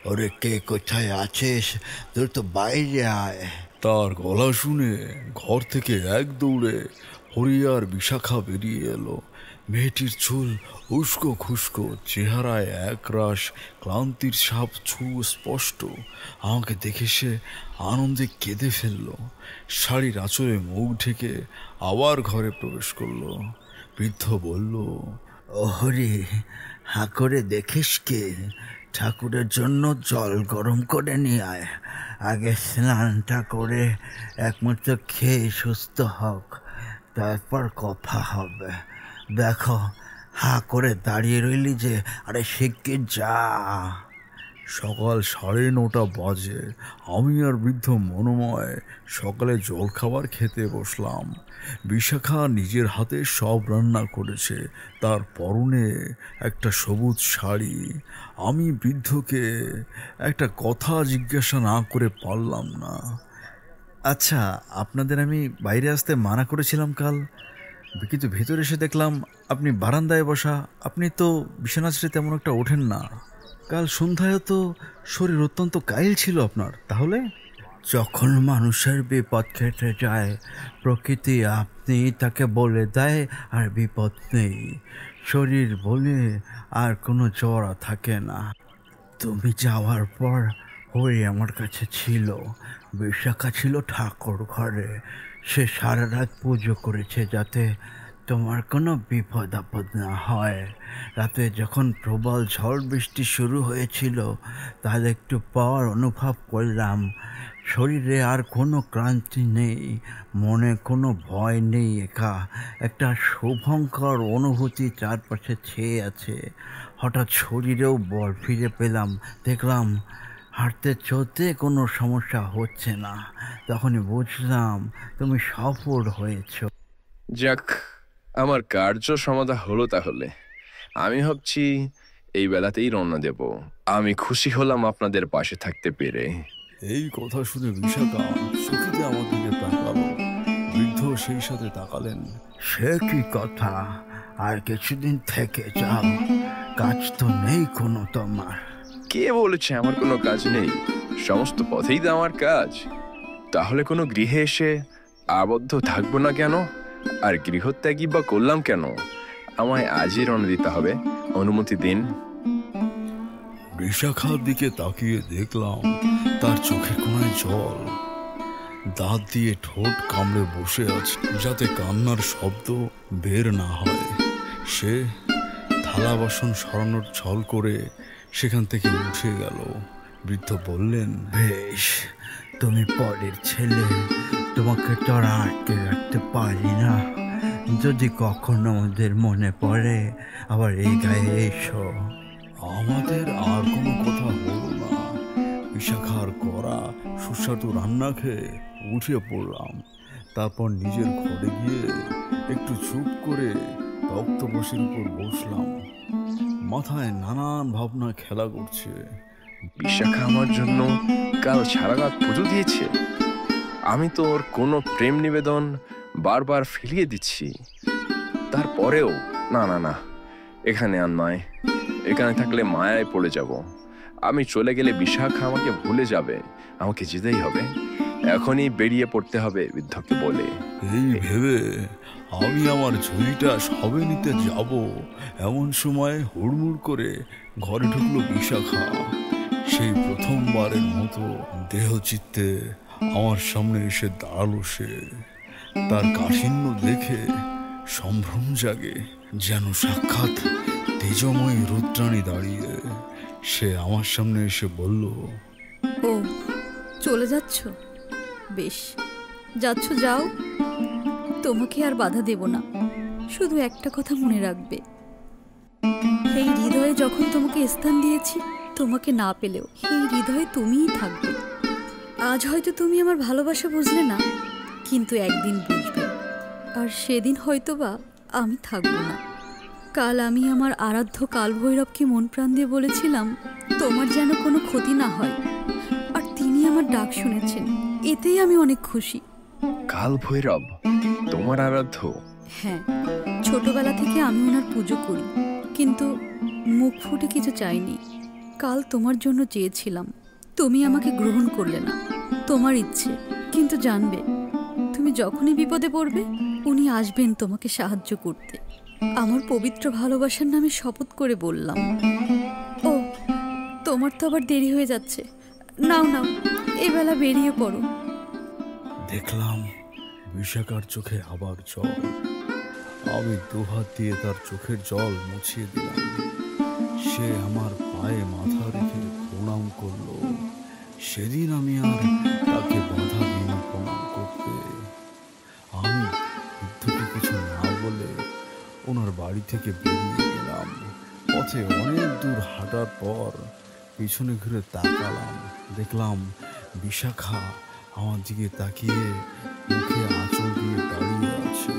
ওরে, কে কোথায় আছিস? তোর তো বাইরে আয়। তার গলা শুনে ঘর থেকে এক দৌড়ে হরিয়ার বিশাখা বেরিয়ে এলো। মেয়েটির চুল উস্কো খুস্কো, চেহারায় একরাশ ক্লান্তির ছাপ স্পষ্ট। আমাকে দেখে সে আনন্দে কেঁদে ফেলল। শাড়ির আঁচলে মুখ ঢেকে আবার ঘরে প্রবেশ করলো। বৃদ্ধ বলল, ওহরে, হা করে দেখিস কে? ঠাকুরের জন্য জল গরম করে নিয়ে আয়। আগে স্নানটা করে একমাত্র খেয়ে সুস্থ হোক, তারপর কথা হবে। দেখো, হা করে দাঁড়িয়ে রইলি যে, আরে শিগগির যা। সকাল 9:30 বাজে। আমি আর বৃদ্ধ মনোময় সকালে জলখাবার খেতে বসলাম। বিশাখা নিজের হাতে সব রান্না করেছে, তার পরনে একটা সবুজ শাড়ি। আমি বৃদ্ধকে একটা কথা জিজ্ঞাসা না করে পারলাম না। আচ্ছা, আপনাদের আমি বাইরে আসতে মানা করেছিলাম কাল, কিন্তু ভেতরে এসে দেখলাম আপনি বারান্দায় বসা। আপনি তো বিছানা ছেড়ে তেমন একটা ওঠেন না। কাল সন্ধ্যায় তো শরীর অত্যন্ত কাইল ছিল আপনার। তাহলে যখন মানুষের বিপদ কেটে যায়, প্রকৃতি আপনি তাকে বলে দেয় আর বিপদ নেই। শরীর বলে আর কোনো জ্বর থাকে না। তুমি যাওয়ার পর ওই আমার কাছে ছিল। বিশাখা ছিল ঠাকুর ঘরে। সে সারা রাত পুজো করেছে যাতে তোমার কোনো বিপদ আপদ না হয়। রাতে যখন প্রবল ঝড় বৃষ্টি শুরু হয়েছিল, তার একটু পর অনুভব করলাম শরীরে আর কোনো ক্লান্তি নেই, মনে কোনো ভয় নেই। একটা শুভঙ্কর অনুভূতি চারপাশে ছেয়ে আছে। হঠাৎ শরীরেও বল ফিরে পেলাম। দেখলাম হাঁটতে চলতে কোনো সমস্যা হচ্ছে না। তখনই বুঝলাম তুমি সফল হয়েছ। যাক, আমার কার্য সমাধা হলো তাহলে। আমি ভাবছি এই বেলাতেই রওনা দেব। আমি খুশি হলাম আপনাদের পাশে থাকতে পেরে। এই কথা শুনে বিশাখা চোখেতে আমার দিকে তাকালো। বৃদ্ধ সেই সাথে তাকালেন। সে কি কথা, আর কিছুদিন থেকে যাও, কাজ তো নেই কোনো তোমার। কে বলেছে আমার কোনো কাজ নেই? সমস্ত পথেই তো আমার কাজ। তাহলে কোনো গৃহে এসে আবদ্ধ থাকবো না কেন? আর গৃহত্যাগী বা করলাম কেন? আমায় আজই রওনা দিতে হবে, অনুমতি দিন। বিশাখার দিকে তাকিয়ে দেখলাম তার চোখের কোণায় জল। দাঁত দিয়ে ঠোঁট কামড়ে বসে আছে যাতে কান্নার শব্দ বের না হয়। সে থালা বাসন সরানোর ছল করে সেখান থেকে উঠে গেল। বৃদ্ধ বললেন, বেশ, তুমি পরের ছেলে, তোমাকে তো আর আটকে রাখতে পারি না। যদি কখনো ওদের মনে পড়ে, আবার এই গায়ে এসো। আমাদের আর কোনো কথা হলো না। বিশাখার করা সুস্বাদু রান্না খেয়ে উঠে পড়লাম। তারপর নিজের ঘরে গিয়ে একটু চুপ করে তক্তপোষের উপর বসলাম। মাথায় নানান ভাবনা খেলা করছে। বিশাখা আমার জন্য কাল সারা রাত পুজো দিয়েছে। আমি তো ওর কোনো প্রেম নিবেদন বারবার ফিরিয়ে দিচ্ছি। তারপরেও না না না, এখানে আর নয়। এখানে থাকলে মায়ায় পড়ে যাব। আমি চলে গেলে বিশাখা আমাকে ভুলে যাবে। আমাকে যেতেই হবে, এখনই বেরিয়ে পড়তে হবে বৃদ্ধকে বলে। এই ভেবে আমি আমার ঝুড়িটা সবে নিতে যাব, এমন সময় হুড়মুড় করে ঘরে ঢুকলো বিশাখা। সেই প্রথমবারের মতো দেহচিত্তে আমার সামনে এসে দাঁড়ালো সে। তার কাঠিন্য দেখে সম্ভ্রম জাগে, যেন সাক্ষাৎ তেজময়ী রুদ্রাণী দাঁড়িয়ে। সে আমার সামনে এসে বলল, ও চলে যাচ্ছ? বেশ, যাচ্ছ যাও, তোমাকে আর বাধা দেব না। শুধু একটা কথা মনে রাখবে, এই হৃদয়ে যখন তোমাকে স্থান দিয়েছি, তোমাকে না পেলেও এই হৃদয়ে তুমিই থাকবে। আজ হয়তো তুমি আমার ভালোবাসা বুঝলে না, কিন্তু একদিন বুঝবে, আর সেদিন হয়তোবা আমি থাকবো না। কাল আমি আমার আরাধ্য কালভৈরবকে মন প্রাণ দিয়ে বলেছিলাম তোমার যেন কোনো ক্ষতি না হয়, আর তিনি আমার ডাক শুনেছেন। এতেই আমি অনেক খুশি। কাল ভৈরব তোমার আরাধ্য? হ্যাঁ, ছোটবেলা থেকে আমি ওনার পুজো করি, কিন্তু মুখ ফুটে কিছু চাইনি। কাল তোমার জন্য চেয়েছিলাম, তুমি আমাকে গ্রহণ করলে না। তোমার ইচ্ছে, কিন্তু জানবে তুমি যখনই বিপদে পড়বে উনি আসবেন তোমাকে সাহায্য করতে। আমার পবিত্র ভালোবাসার নামে শপথ করে বললাম। ও, তোমার তো আবার দেরি হয়ে যাচ্ছে। নাও নাও, এবেলা বেরিয়ে পড়ো। দেখলাম বিশাখার চোখে আবার জল। আমি দুহাত দিয়ে তার চোখের জল মুছিয়ে দিলাম। সে আমার পায়ে মাথা রেখে প্রণাম করলো। সেদিন আমি আর তাকে বাধা দিই না প্রণাম করতে। আমি বৃদ্ধকে কিছু না বলে ওনার বাড়ি থেকে বেরিয়ে গেলাম। পথে অনেক দূর হাঁটার পর পিছনে ঘুরে তাকালাম, দেখলাম বিশাখা আমার দিকে তাকিয়ে মুখে আঁচল দিয়ে দাঁড়িয়ে আছে।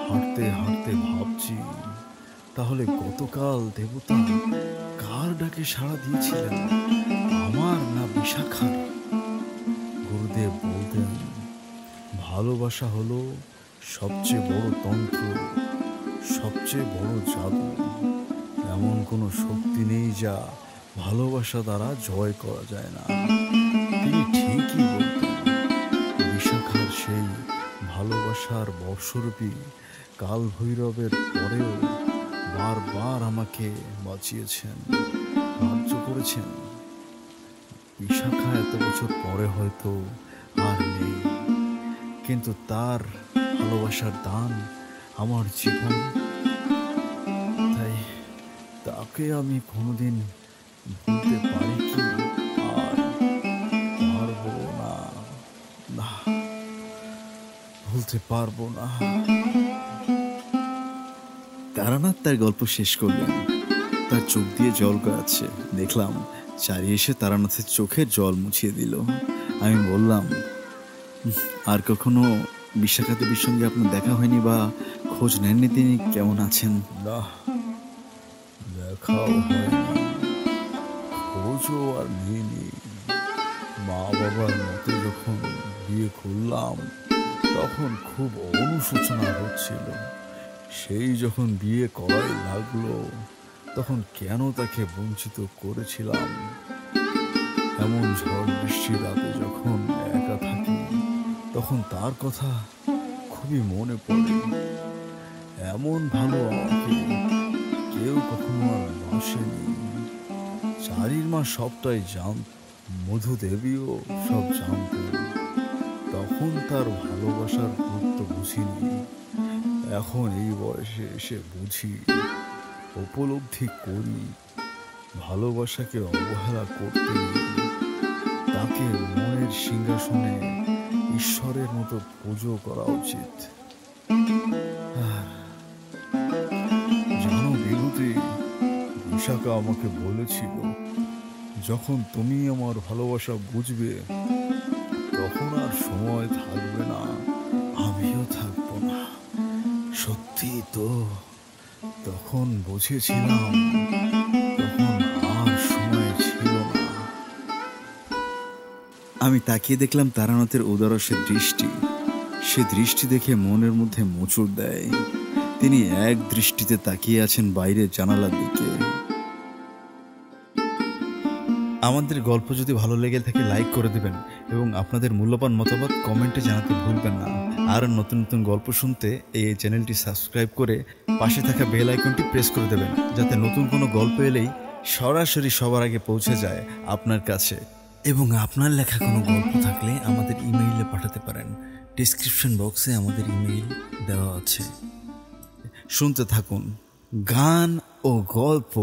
হাঁটতে হাঁটতে ভাবছি, তাহলে গতকাল দেবতা কার ডাকে সাড়া দিয়েছিলেন, আমার না বিশাখার? গুরুদেব বলতেন, ভালোবাসা হলো সবচেয়ে বড় তন্ত্র, সবচেয়ে বড় জাদু। এমন কোনো শক্তি নেই যা ভালোবাসা দ্বারা জয় করা যায় না। তিনি ঠিকই বলতেন। বিশাখার সেই ভালোবাসার বর্ষরূপী কাল ভৈরবের পরেও বারবার আমাকে বাঁচিয়েছেন, সাহায্য করেছেন। বিশাখা এত বছর পরে হয়তো আর নেই, কিন্তু তার ভালোবাসার দান আমার জীবন। তাই তাকে আমি কোনোদিন ভুলতে পারি কি? আর পারবো না, না, ভুলতে পারবো না। তারানাথ তার গল্প শেষ করলেন। তার চোখ দিয়ে জল গড়াচ্ছে দেখলাম। চারি এসে তারানাথের চোখের জল মুছিয়ে দিল। আমি বললাম, আর কখনো বিশাখা দেবীর সঙ্গে আপনার দেখা হয়নি বা খোঁজ নেননি তিনি কেমন আছেন? না, দেখাও হয়নি, খোঁজও আর নিইনি। মা বাবার মতে যখন বিয়ে করলাম তখন খুব অনুশোচনা হচ্ছিল। সেই যখন বিয়ে করাই লাগলো তখন কেন তাকে বঞ্চিত করেছিলাম। এমন ঝড় বৃষ্টির রাতে যখন একা থাকি তখন তার কথা খুবই মনে পড়ে। এমন ভালো আমাকে কেউ কখনো আর বাসেনি। চারির মা সবটাই জানত, মধু দেবীও সব জানতেন। তখন তার ভালোবাসার গুরুত্ব বুঝিনি। এখন এই বয়সে এসে বুঝি, উপলব্ধি করি, ভালোবাসাকে অবহেলা করতে নেই। তাকে মনের সিংহাসনে ঈশ্বরের মতো পুজো করা উচিত। জানো বিভূতি, বিশাখা আমাকে বলেছিল, যখন তুমি আমার ভালোবাসা বুঝবে তখন আর সময় থাকবে না, আমিও থাকবো না। সত্যি তো, তখন বুঝেছিলাম, তখন আর সময় ছিল না। আমি তাকিয়ে দেখলাম তারানাথের উদারসের দৃষ্টি। সে দৃষ্টি দেখে মনের মধ্যে মোচড় দেয়। তিনি এক দৃষ্টিতে তাকিয়ে আছেন বাইরের জানালার দিকে। আমাদের গল্প যদি ভালো লেগে থাকে লাইক করে দেবেন এবং আপনাদের মূল্যবান মতামত কমেন্টে জানাতে ভুলবেন না। আর নতুন নতুন গল্প শুনতে এই চ্যানেলটি সাবস্ক্রাইব করে পাশে থাকা বেল আইকনটি প্রেস করে দেবেন, যাতে নতুন কোনো গল্প এলেই সরাসরি সবার আগে পৌঁছে যায় আপনার কাছে। এবং আপনার লেখা কোনো গল্প থাকলে আমাদের ইমেইলে পাঠাতে পারেন। ডেসক্রিপশন বক্সে আমাদের ইমেইল দেওয়া আছে। শুনতে থাকুন গান ও গল্প।